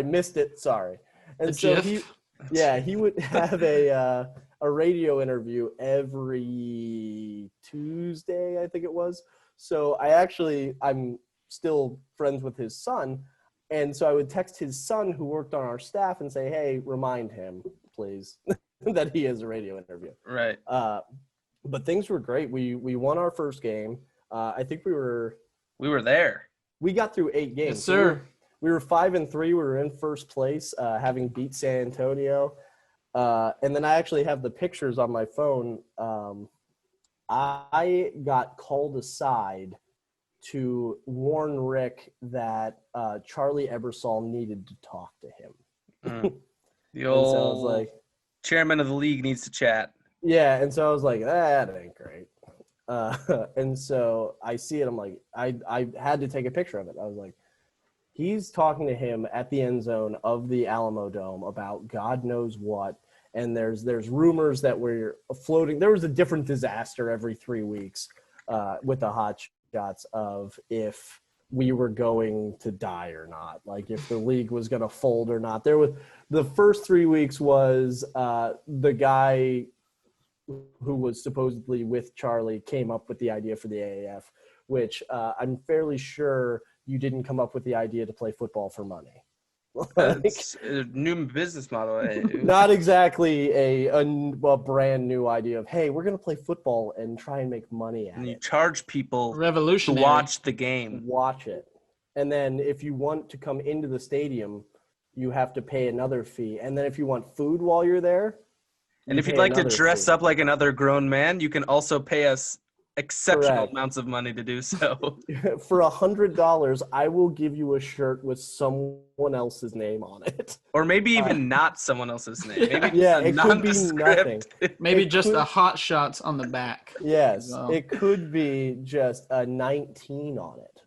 missed it, sorry. And so he would have a radio interview every Tuesday, I think it was. So I'm still friends with his son, and so I would text his son, who worked on our staff, and say, "Hey, remind him, please, that he has a radio interview." Right. But things were great. We won our first game. I think we were there. We got through 8 games. Yes, sir. We were 5-3. We were in first place, having beat San Antonio. And then I actually have the pictures on my phone. I got called aside to warn Rick that Charlie Ebersol needed to talk to him. The old so I was like, chairman of the league needs to chat. Yeah, and so I was like, that ain't great. And so I see it. I'm like, I had to take a picture of it. I was like, he's talking to him at the end zone of the Alamo Dome about God knows what. And there's rumors that we're floating. There was a different disaster every 3 weeks with the Hot Shots of if we were going to die or not, like if the league was going to fold or not. There was the first 3 weeks was the guy who was supposedly with Charlie came up with the idea for the AAF, which I'm fairly sure you didn't come up with the idea to play football for money. It's a new business model. Not exactly a brand new idea of, hey, we're going to play football and try and make money at and you it. charge people to watch the game. Watch it. And then if you want to come into the stadium, you have to pay another fee. And then if you want food while you're there, and if you'd like to dress up like another grown man, you can also pay us exceptional amounts of money to do so. For $100, I will give you a shirt with someone else's name on it. Or maybe even not someone else's name. Maybe it could be nothing. Maybe just a Hot Shots on the back. Yes, it could be just a 19 on it.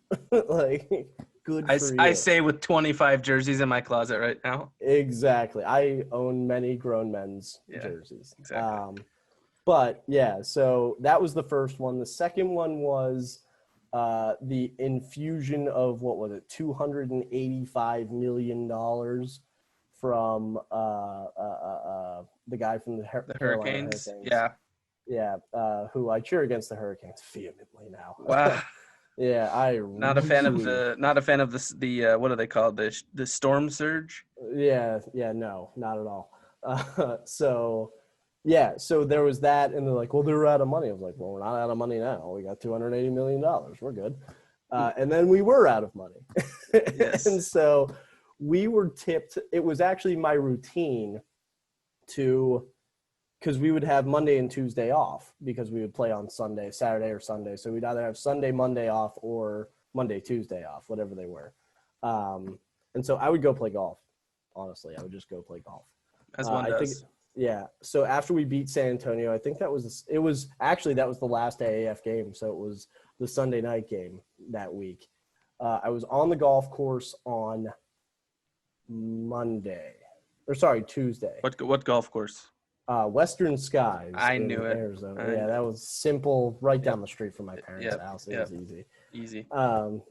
Like, good for you. I say with 25 jerseys in my closet right now. Exactly. I own many grown men's jerseys. Exactly. But yeah, so that was the first one. The second one was the infusion of, what was it, $285 million from the guy from the Hurricanes. Yeah, who I cheer against the Hurricanes vehemently now. Wow. Yeah, not a fan of the what are they called, the storm surge? Yeah, no, not at all. So there was that, and they're like, well, they're out of money. I was like, well, we're not out of money now. We got $280 million. We're good. And then we were out of money. Yes. And so we were tipped. It was actually my routine because we would have Monday and Tuesday off because we would play on Saturday or Sunday. So we'd either have Sunday, Monday off or Monday, Tuesday off, whatever they were. And so I would go play golf. Honestly, I would just go play golf. As one does. I think, yeah. So after we beat San Antonio, I think that was the last AAF game. So it was the Sunday night game that week. I was on the golf course on Tuesday. What golf course? Western Skies. I in knew it. Arizona. That was simple, right down the street from my parents' house. It was easy. Easy.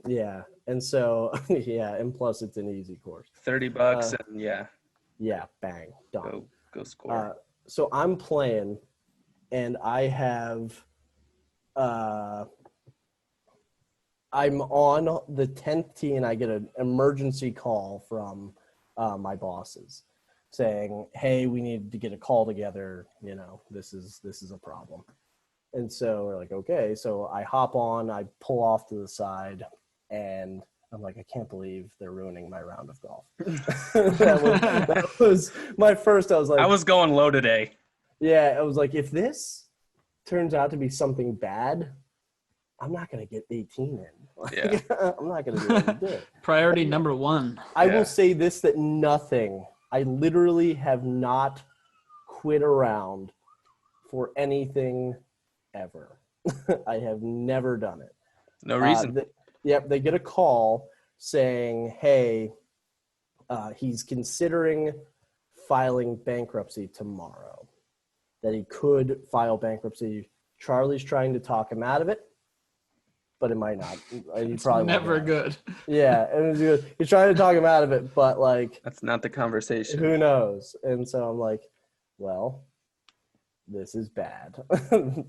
Yeah. And so, and plus it's an easy course. $30 and Yeah, bang, done. Go score. So I'm playing, and I have, I'm on the 10th tee, and I get an emergency call from my bosses saying, hey, we need to get a call together. This is a problem. And so we're like, okay. So I hop on, I pull off to the side, and I'm like, I can't believe they're ruining my round of golf. that was my first. I was like, I was going low today. Yeah, I was like, if this turns out to be something bad, I'm not going to get 18 in. I'm not going to be able to do it. Priority number one. I will say this, that I literally have not quit around for anything ever. I have never done it. No reason. They get a call saying, hey, he's considering filing bankruptcy tomorrow, that he could file bankruptcy. Charlie's trying to talk him out of it, but it might not. It's never good. Yeah, and he's trying to talk him out of it, but that's not the conversation. Who knows? And so I'm like, well, this is bad.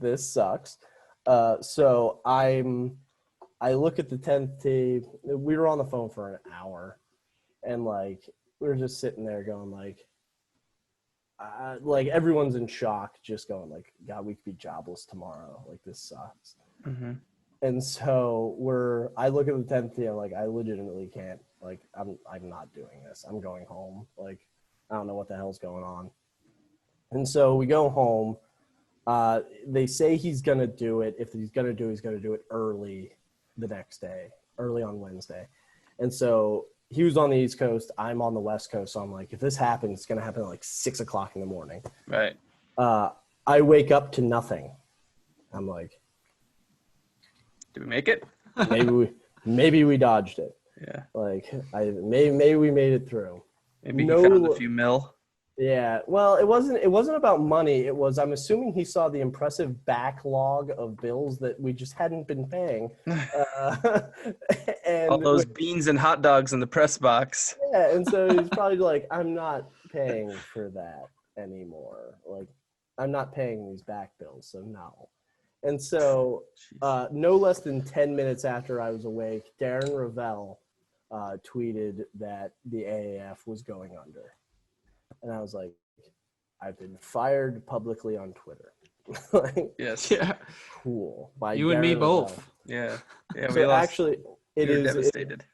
This sucks. So I look at the 10th tee. We were on the phone for an hour, and we were just sitting there going everyone's in shock, just going God, we could be jobless tomorrow. This sucks. Mm-hmm. And so I look at the 10th tee. I'm like, I legitimately can't. I'm not doing this. I'm going home. I don't know what the hell's going on. And so we go home. They say he's gonna do it. If he's gonna do it early the next day, early on Wednesday. And so he was on the East Coast, I'm on the West Coast. So I'm like, if this happens, it's gonna happen at 6 o'clock in the morning. Right. I wake up to nothing. I'm like, did we make it? maybe we dodged it. Yeah. Maybe we made it through. Maybe he found a few mil. Yeah, well, it wasn't about money. It was, I'm assuming he saw the impressive backlog of bills that we just hadn't been paying. And all those beans and hot dogs in the press box. Yeah, and so he's probably like, I'm not paying for that anymore. I'm not paying these back bills, so no. And so no less than 10 minutes after I was awake, Darren Ravel tweeted that the AAF was going under. And I was like, I've been fired publicly on Twitter. Yes. Yeah. Cool. By you and me both. Yeah. So actually, it is devastated.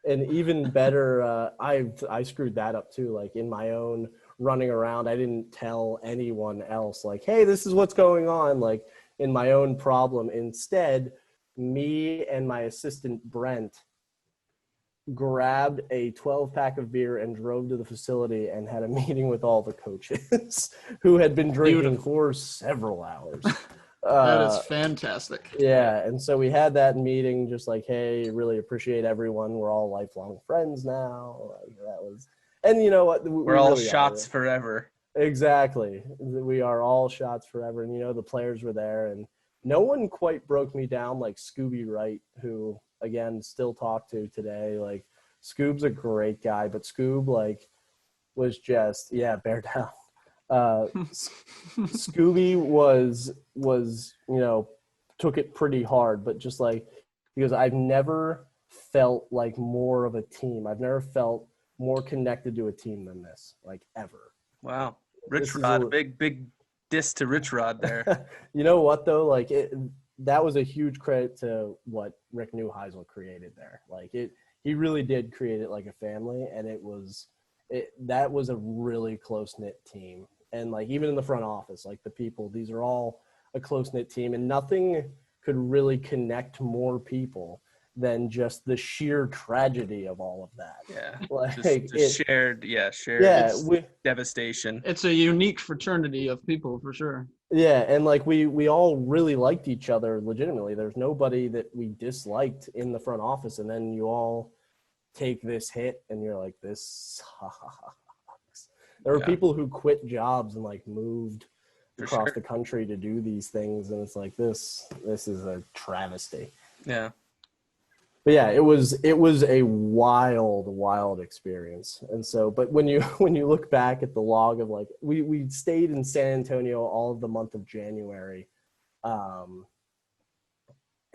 And even better, I screwed that up too. In my own running around, I didn't tell anyone else, hey, this is what's going on, in my own problem. Instead, me and my assistant, Brent, grabbed a 12-pack of beer and drove to the facility and had a meeting with all the coaches who had been drinking for several hours. That is fantastic. Yeah, and so we had that meeting, just hey, really appreciate everyone. We're all lifelong friends now. That was, and you know what? We're all really shots forever. Exactly. We are all shots forever. And, the players were there, and no one quite broke me down like Scooby Wright, who, again, still talk to today. Scoob's a great guy, but Scoob, was just, bear down. Scooby was, took it pretty hard, but just because I've never felt more of a team. I've never felt more connected to a team than this, ever. Wow. Rich Rod, big diss to Rich Rod there. You know what though? Like that was a huge credit to what Rick Neuheisel created there. Like he really did create it like a family, and that was a really close knit team. And like even in the front office, like the people, these are all a close knit team, and nothing could really connect more people than just the sheer tragedy of all of that. Yeah, like shared devastation. It's a unique fraternity of people for sure. Yeah, and like we all really liked each other legitimately. There's nobody that we disliked in the front office, and then you all take this hit and you're like, this sucks. There were people who quit jobs and like moved across the country to do these things, and it's like this is a travesty. Yeah. But yeah, it was a wild experience. And so, but when you look back at the log of like we stayed in San Antonio all of the month of January,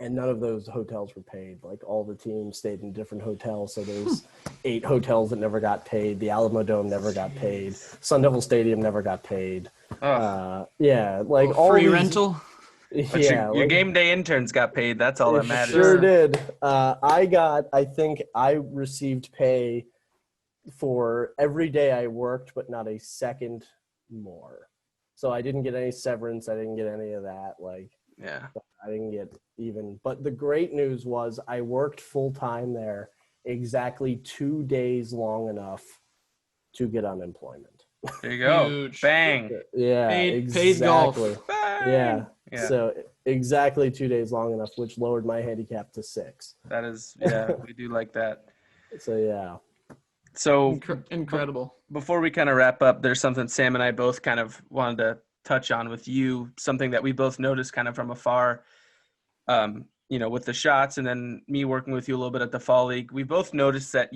and none of those hotels were paid. Like all the teams stayed in different hotels. So there's 8 hotels that never got paid. The Alamo Dome never got paid. Sun Devil Stadium never got paid. Like all free these, rental. But your game day interns got paid. That's all that matters. Sure did. I think I received pay for every day I worked, but not a second more. So I didn't get any severance. I didn't get any of that. Like, yeah, I didn't get even. But the great news was I worked full time there exactly 2 days long enough to get unemployment. There you go. Huge. Bang. Yeah, paid golf. Bang. Yeah. So exactly 2 days long enough, which lowered my handicap to 6. That is, we do like that. So yeah. So incredible. Before we kind of wrap up, there's something Sam and I both kind of wanted to touch on with you, something that we both noticed kind of from afar, with the shots, and then me working with you a little bit at the Fall League. We both noticed that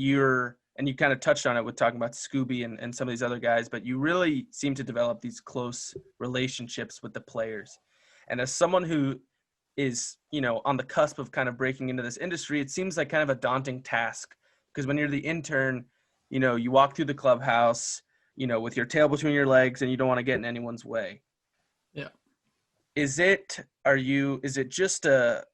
and you kind of touched on it with talking about Scooby and some of these other guys, but you really seem to develop these close relationships with the players. And as someone who is, on the cusp of kind of breaking into this industry, it seems like kind of a daunting task, because when you're the intern, you walk through the clubhouse, with your tail between your legs, and you don't want to get in anyone's way. Yeah. Is it just a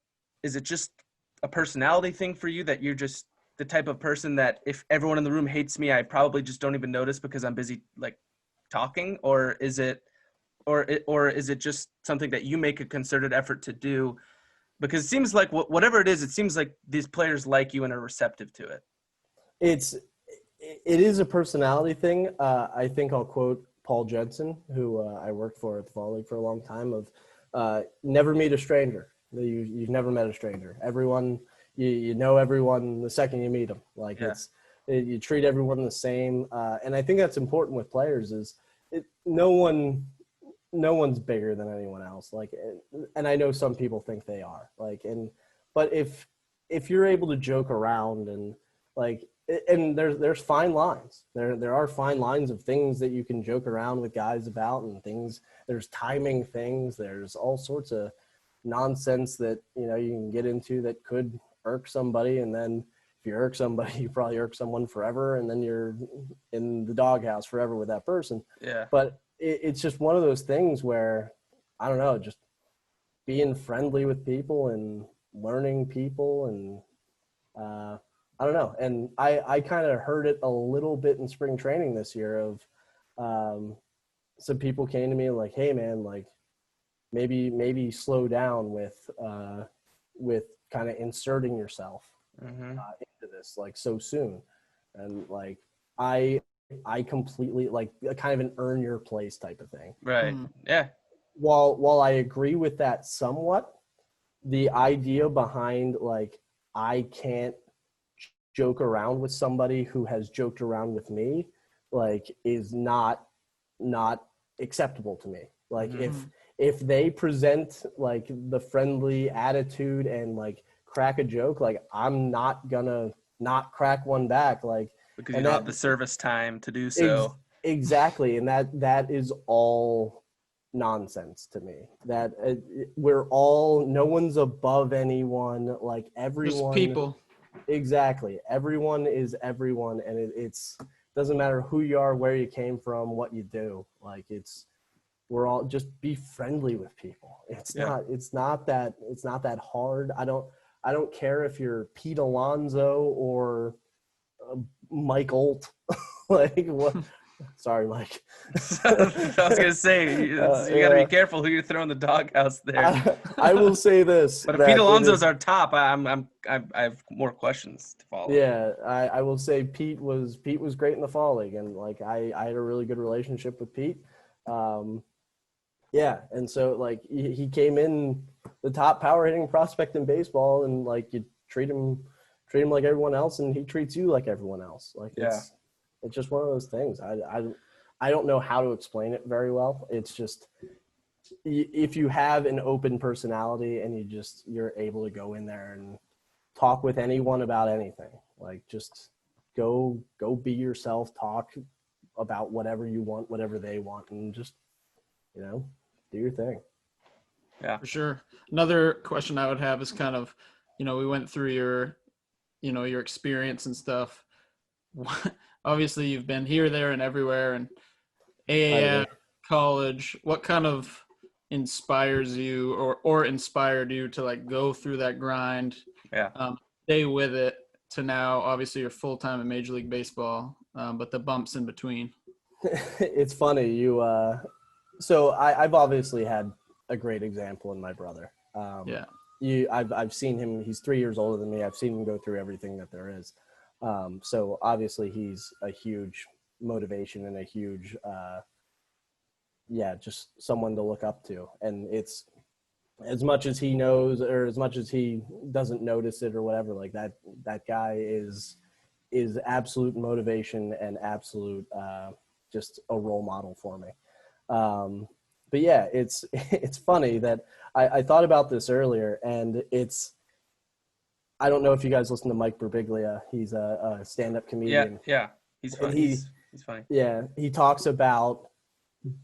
personality thing for you, that you're just the type of person that if everyone in the room hates me, I probably just don't even notice because I'm busy like talking? Or is it just something that you make a concerted effort to do? Because it seems like whatever it is like these players like you and are receptive to it. It is a personality thing. I think I'll quote Paul Jensen, who I worked for at the Fall League for a long time, of never meet a stranger. You've never met a stranger. Everyone, you know everyone the second you meet them. Like you treat everyone the same. And I think that's important with players no one's bigger than anyone else. Like, and I know some people think they are but if you're able to joke around and like, and there's fine lines. There are fine lines of things that you can joke around with guys about, and things. There's timing things. There's all sorts of nonsense that you can get into that could irk somebody, and then if you irk somebody, you probably irk someone forever, and then you're in the doghouse forever with that person. Yeah. But it's just one of those things where I don't know, just being friendly with people and learning people and. I don't know. And I kind of heard it a little bit in spring training this year of some people came to me like, hey man, like maybe slow down with kind of inserting yourself into this like so soon. And like, I completely like kind of an earn your place type of thing. Right. Yeah. While I agree with that somewhat, the idea behind like, I can't joke around with somebody who has joked around with me, like, is not acceptable to me. Like if they present like the friendly attitude and like crack a joke, like I'm not gonna not crack one back, like because you don't have the service time to do so. Exactly. And that is all nonsense to me. That we're all, no one's above anyone, like everyone. Just people. Exactly. Everyone is everyone, and it doesn't matter who you are, where you came from, what you do. Like we're all just be friendly with people. It's not that hard. I don't care if you're Pete Alonso or Mike Olt. Like what? Sorry, Mike. I was gonna say you got to be careful who you're throwing the doghouse there. I will say this: but if Pete Alonso's our top, I have more questions to follow. Yeah, I will say Pete was great in the fall league, and like I had a really good relationship with Pete. Yeah, and so like he came in the top power hitting prospect in baseball, and like you treat him like everyone else, and he treats you like everyone else. Like it's just one of those things. I don't know how to explain it very well. It's just if you have an open personality and you're able to go in there and talk with anyone about anything, like just go be yourself, talk about whatever you want, whatever they want, and just, do your thing. Yeah, for sure. Another question I would have is kind of, we went through your experience and stuff. Obviously you've been here, there, and everywhere, and AAF, college. What kind of inspires you or inspired you to like go through that grind, stay with it, to now obviously you're full-time in Major League Baseball, but the bumps in between? It's funny. So I've obviously had a great example in my brother. I've seen him. He's 3 years older than me. I've seen him go through everything that there is. So obviously he's a huge motivation and a huge, just someone to look up to. And it's as much as he knows or as much as he doesn't notice it or whatever, like that guy is absolute motivation and absolute, just a role model for me. But yeah, it's funny that I thought about this earlier, and I don't know if you guys listen to Mike Birbiglia. He's a stand-up comedian. Yeah. He's funny. He's funny. Yeah. He talks about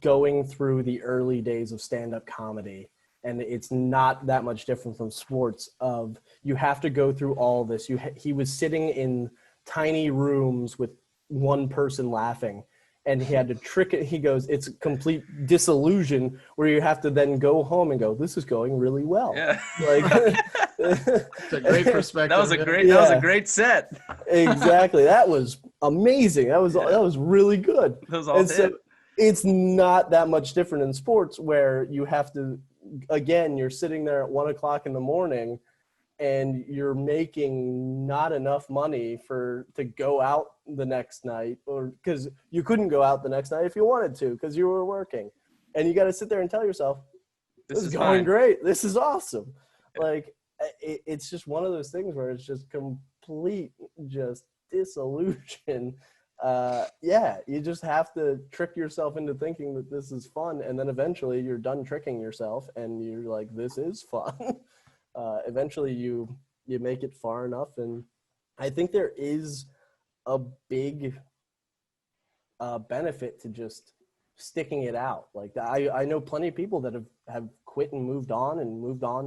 going through the early days of stand-up comedy, and it's not that much different from sports of you have to go through all this. He was sitting in tiny rooms with one person laughing, and he had to trick it. He goes, it's a complete disillusion where you have to then go home and go, this is going really well. Yeah. Like, it's a great perspective. That was a great set. Exactly. That was amazing. That was really good. Those all did. So it's not that much different in sports where you have to, again, you're sitting there at 1 o'clock in the morning and you're making not enough money to go out the next night, or because you couldn't go out the next night if you wanted to because you were working, and you got to sit there and tell yourself, this is going great. This is awesome. Like it's just one of those things where it's just complete just disillusion. You just have to trick yourself into thinking that this is fun, and then eventually you're done tricking yourself and you're like, this is fun. Eventually you make it far enough, and I think there is a big benefit to just sticking it out. Like I know plenty of people that have quit and moved on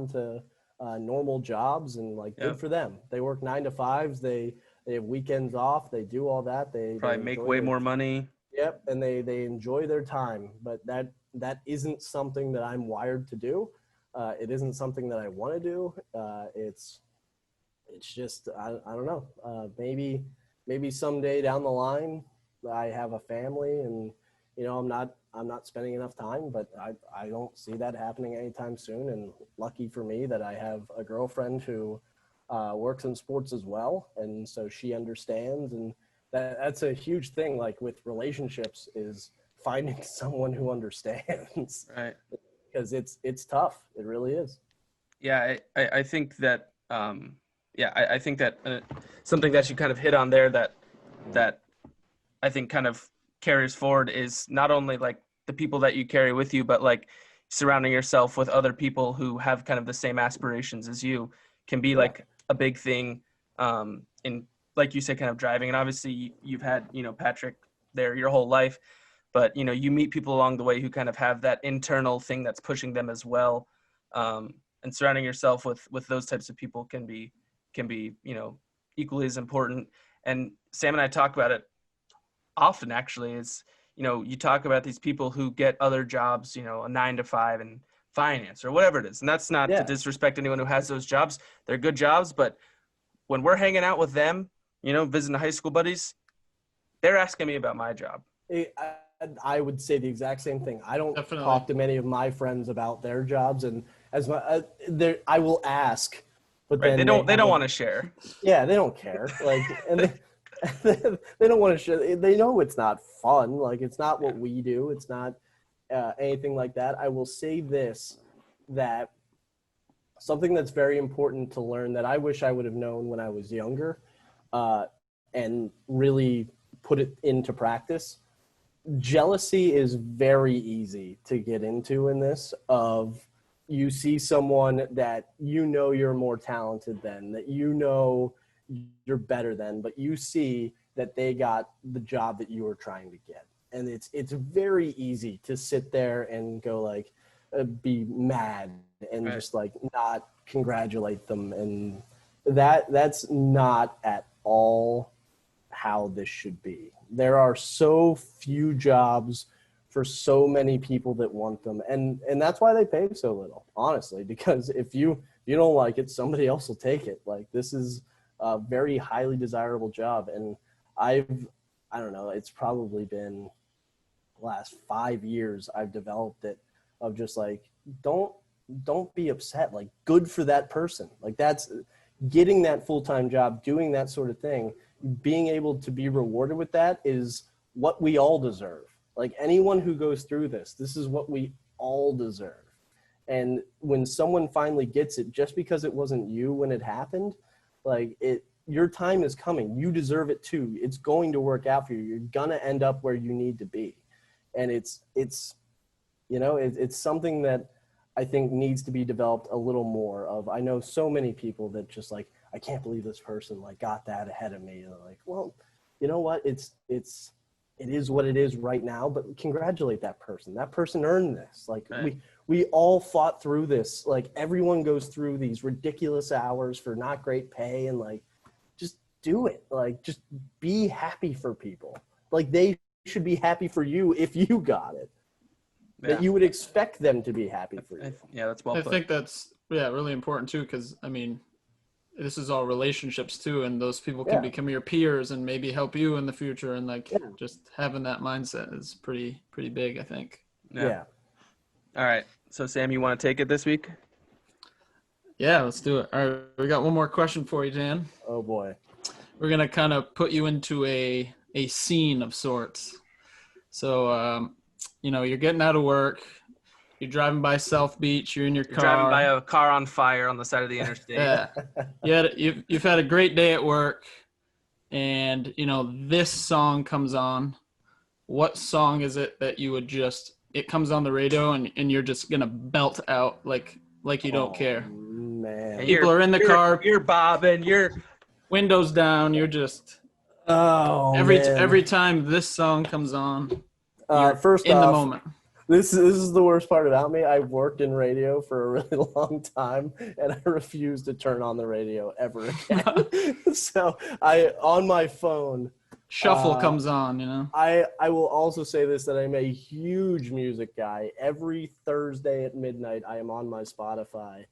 to normal jobs, and like good for them. They work 9 to 5s. They have weekends off. They do all that. They probably make way more money. Yep, and they enjoy their time. But that isn't something that I'm wired to do. It isn't something that I want to do. It's just I don't know. Maybe someday down the line I have a family, and I'm not spending enough time, but I don't see that happening anytime soon. And lucky for me that I have a girlfriend who works in sports as well, and so she understands, and that's a huge thing. Like with relationships, is finding someone who understands. Right. Because it's tough. It really is. Yeah, I think that I think that something that you kind of hit on there that I think kind of carries forward is not only like the people that you carry with you, but like surrounding yourself with other people who have kind of the same aspirations as you can be like a big thing in, like you said, kind of driving. And obviously you've had, Patrick there your whole life, but you meet people along the way who kind of have that internal thing that's pushing them as well. And surrounding yourself with those types of people can be equally as important. And Sam and I talk about it often actually is, you talk about these people who get other jobs, a 9-to-5 in finance or whatever it is. And that's not to disrespect anyone who has those jobs. They're good jobs, but when we're hanging out with them, visiting the high school buddies, they're asking me about my job. I would say the exact same thing. I don't Definitely. talk to many of my friends about their jobs, and I will ask, but Right. then They don't want to share. Yeah, they don't care. Like, and they don't want to share. They know it's not fun. Like, it's not what we do. It's not anything like that. I will say this, that something that's very important to learn that I wish I would have known when I was younger, and really put it into practice. Jealousy is very easy to get into in this. Of you see someone that you're more talented than, that you're better than, but you see that they got the job that you were trying to get, and it's very easy to sit there and go like be mad and just like not congratulate them, and that's not at all how this should be. There are so few jobs for so many people that want them, and that's why they pay so little, honestly, because if you don't like it, somebody else will take it. Like, this is a very highly desirable job, and I don't know, it's probably been the last 5 years I've developed it, of just like, don't be upset. Like, good for that person. Like, that's getting that full-time job, doing that sort of thing, being able to be rewarded with that is what we all deserve. Like, anyone who goes through this is what we all deserve. And when someone finally gets it, just because it wasn't you when it happened, like, your time is coming. You deserve it too. It's going to work out for you. You're gonna end up where you need to be. And it's something that I think needs to be developed a little more of. I know so many people that just like, I can't believe this person like got that ahead of me. And like, well, you know what? It is what it is right now, but congratulate that person. That person earned this. Like, we all fought through this. Like, everyone goes through these ridiculous hours for not great pay, and like, just do it. Like, just be happy for people. Like, they should be happy for you if you got it. That you would expect them to be happy for you. Yeah, that's well put. I think that's really important too, because I mean, this is all relationships too, and those people can become your peers and maybe help you in the future, and like just having that mindset is pretty big, I think. Yeah. All right. So Sam, you want to take it this week? Yeah, let's do it. All right, we got one more question for you, Dan. Oh boy. We're gonna kind of put you into a scene of sorts. So you're getting out of work, you're driving by South Beach, you're in your car. Driving by a car on fire on the side of the interstate. You've had a great day at work, and this song comes on. What song is it that you would it comes on the radio and you're just gonna belt out like you don't care? Man. People are in the car. You're bobbing. You're windows down. You're just every time this song comes on. First in off, the moment. This is the worst part about me. I've worked in radio for a really long time, and I refuse to turn on the radio ever again. So on my phone, shuffle comes on. I will also say this, that I'm a huge music guy. Every Thursday at midnight, I am on my Spotify.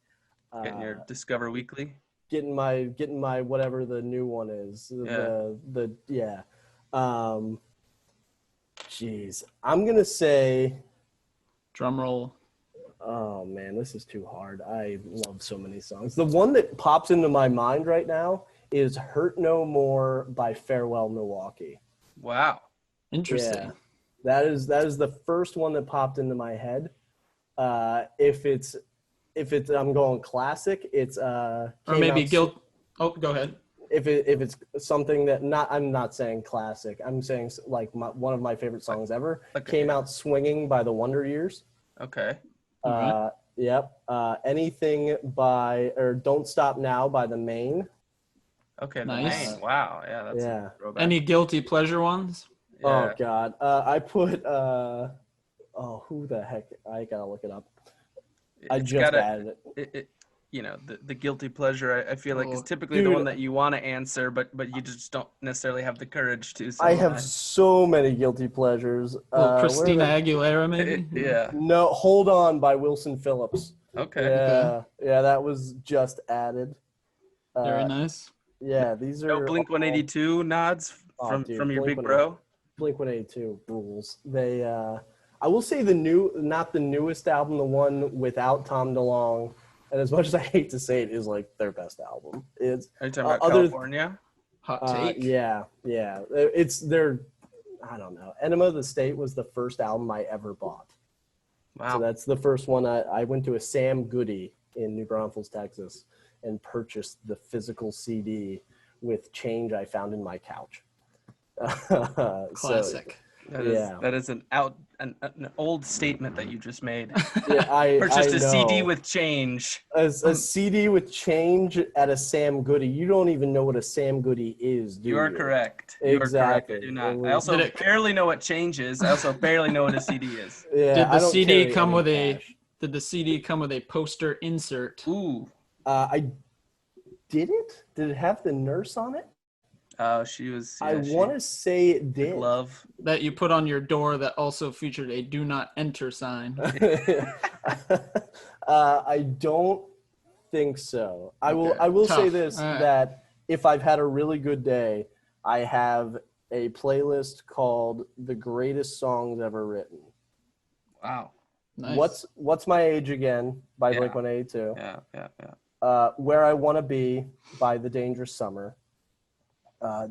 Getting your Discover Weekly. Getting my whatever the new one is. Jeez, I'm gonna say. Drum roll. Oh man, this is too hard. I love so many songs. The one that pops into my mind right now is "Hurt No More" by Farewell Milwaukee. Wow, interesting. Yeah, that is the first one that popped into my head. If it's I'm going classic, it's or maybe guilt. Oh, go ahead. If it's something that I'm not saying classic. I'm saying like one of my favorite songs ever. Came Out Swinging by the Wonder Years. Okay. Yep. Anything by or Don't Stop Now by the Maine. Okay. Nice. The Maine. Wow. Yeah. That's any guilty pleasure ones? Yeah. Oh God. I put. Who the heck? I gotta look it up. I just added it. the guilty pleasure, I feel like is typically the one that you want to answer, but you just don't necessarily have the courage to. So I have so many guilty pleasures. Christina Aguilera, maybe? Yeah. No, Hold On by Wilson Phillips. Okay. Yeah, that was just added. Very nice. Yeah, these are no Blink-182 nods from your big bro. Blink-182 rules. They, I will say not the newest album, the one without Tom DeLonge. And as much as I hate to say it, is like their best album. Are you talking about California? Hot take. Yeah. It's their, I don't know. Enema of the State was the first album I ever bought. Wow. So that's the first one. I went to a Sam Goody in New Braunfels, Texas, and purchased the physical CD with change I found in my couch. Classic. That is an old statement that you just made. Yeah, I purchased a know. CD with change. A CD with change at a Sam Goody. You don't even know what a Sam Goody is, do you? You're correct. Exactly. I do not. I also barely know what change is. I also barely know what a CD is. Yeah, Did the CD come with a poster insert? Ooh. I did it? Did it have the nurse on it? She was. I want to say it did. Glove that you put on your door that also featured a "Do Not Enter" sign. I don't think so. I will say this, right, that if I've had a really good day, I have a playlist called "The Greatest Songs Ever Written." Wow. Nice. What's My Age Again by Blink-182. Yeah. Where I Want to Be by The Dangerous Summer.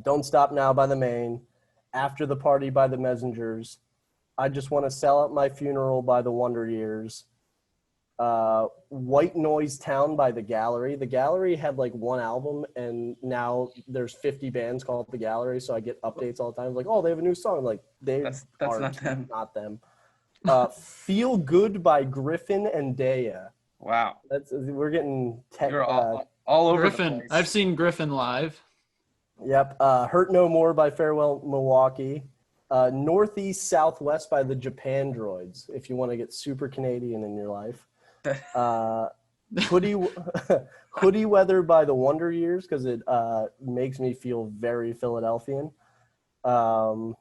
Don't Stop Now by The Maine, After the Party by The Messengers, I Just Want to Sell Out My Funeral by The Wonder Years, White Noise Town by The Gallery. The Gallery had like one album, and now there's 50 bands called The Gallery, so I get updates all the time. Like, oh, they have a new song. Like, that's not them. Feel Good by Griffin and Daya. Wow. We're getting You're all over Griffin. the place. I've seen Griffin live. Yep. Hurt No More by Farewell Milwaukee. Northeast Southwest by the Japan Droids, if you want to get super Canadian in your life. Hoodie Weather by the Wonder Years, because it makes me feel very Philadelphian. And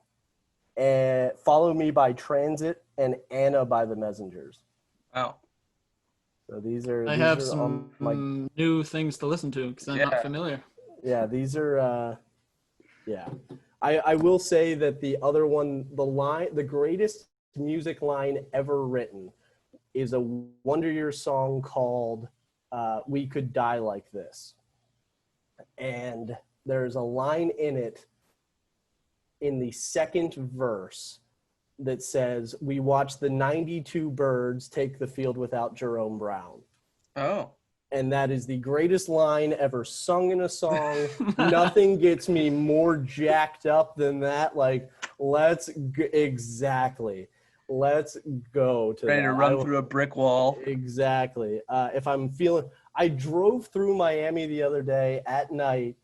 Follow Me by Transit, and Anna by the Messengers. Wow. So these are. I have some new things to listen to because I'm not familiar. Yeah, these are. I will say that the other one, the greatest music line ever written, is a Wonder Years song called "We Could Die Like This," and there's a line in it in the second verse that says, "We watched the 92 birds take the field without Jerome Brown." Oh. And that is the greatest line ever sung in a song. Nothing gets me more jacked up than that. Like, exactly. Let's go to ready to run through a brick wall. Exactly. If I'm feeling, I drove through Miami the other day at night.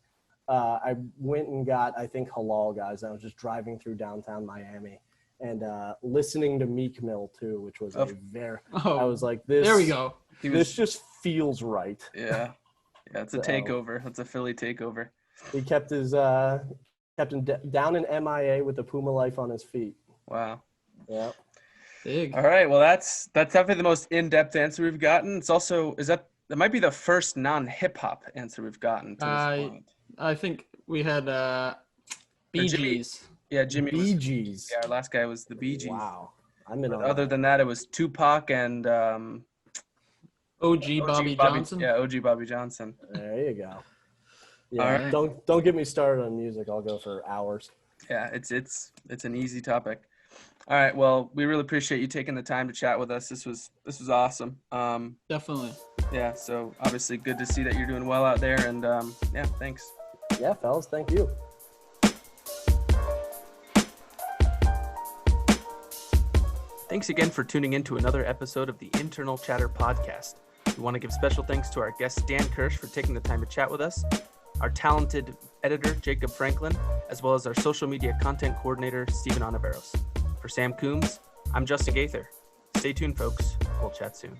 I went and got, I think, halal guys. I was just driving through downtown Miami and listening to Meek Mill too, which was I was like, this. There we go. This just feels right. Yeah, it's a takeover. It's a Philly takeover. He kept him down in MIA with the Puma Life on his feet. Wow. Yeah. Big. All right. Well, that's definitely the most in-depth answer we've gotten. It's also that might be the first non-hip hop answer we've gotten to this point. I think we had Bee Gees. Yeah, Jimmy. Bee Gees. Yeah, our last guy was the Bee Gees. Wow. Other than that, it was Tupac and OG Bobby Johnson. Yeah, OG Bobby Johnson. There you go. Yeah. All right. Don't get me started on music. I'll go for hours. Yeah, it's an easy topic. All right. Well, we really appreciate you taking the time to chat with us. This was awesome. Definitely. Yeah. So obviously, good to see that you're doing well out there. And yeah, thanks. Yeah, fellas. Thank you. Thanks again for tuning in to another episode of the Internal Chatter podcast. We want to give special thanks to our guest, Dan Kurish, for taking the time to chat with us, our talented editor, Jacob Franklin, as well as our social media content coordinator, Steven Onaveros. For Sam Coombs, I'm Justin Gaither. Stay tuned, folks. We'll chat soon.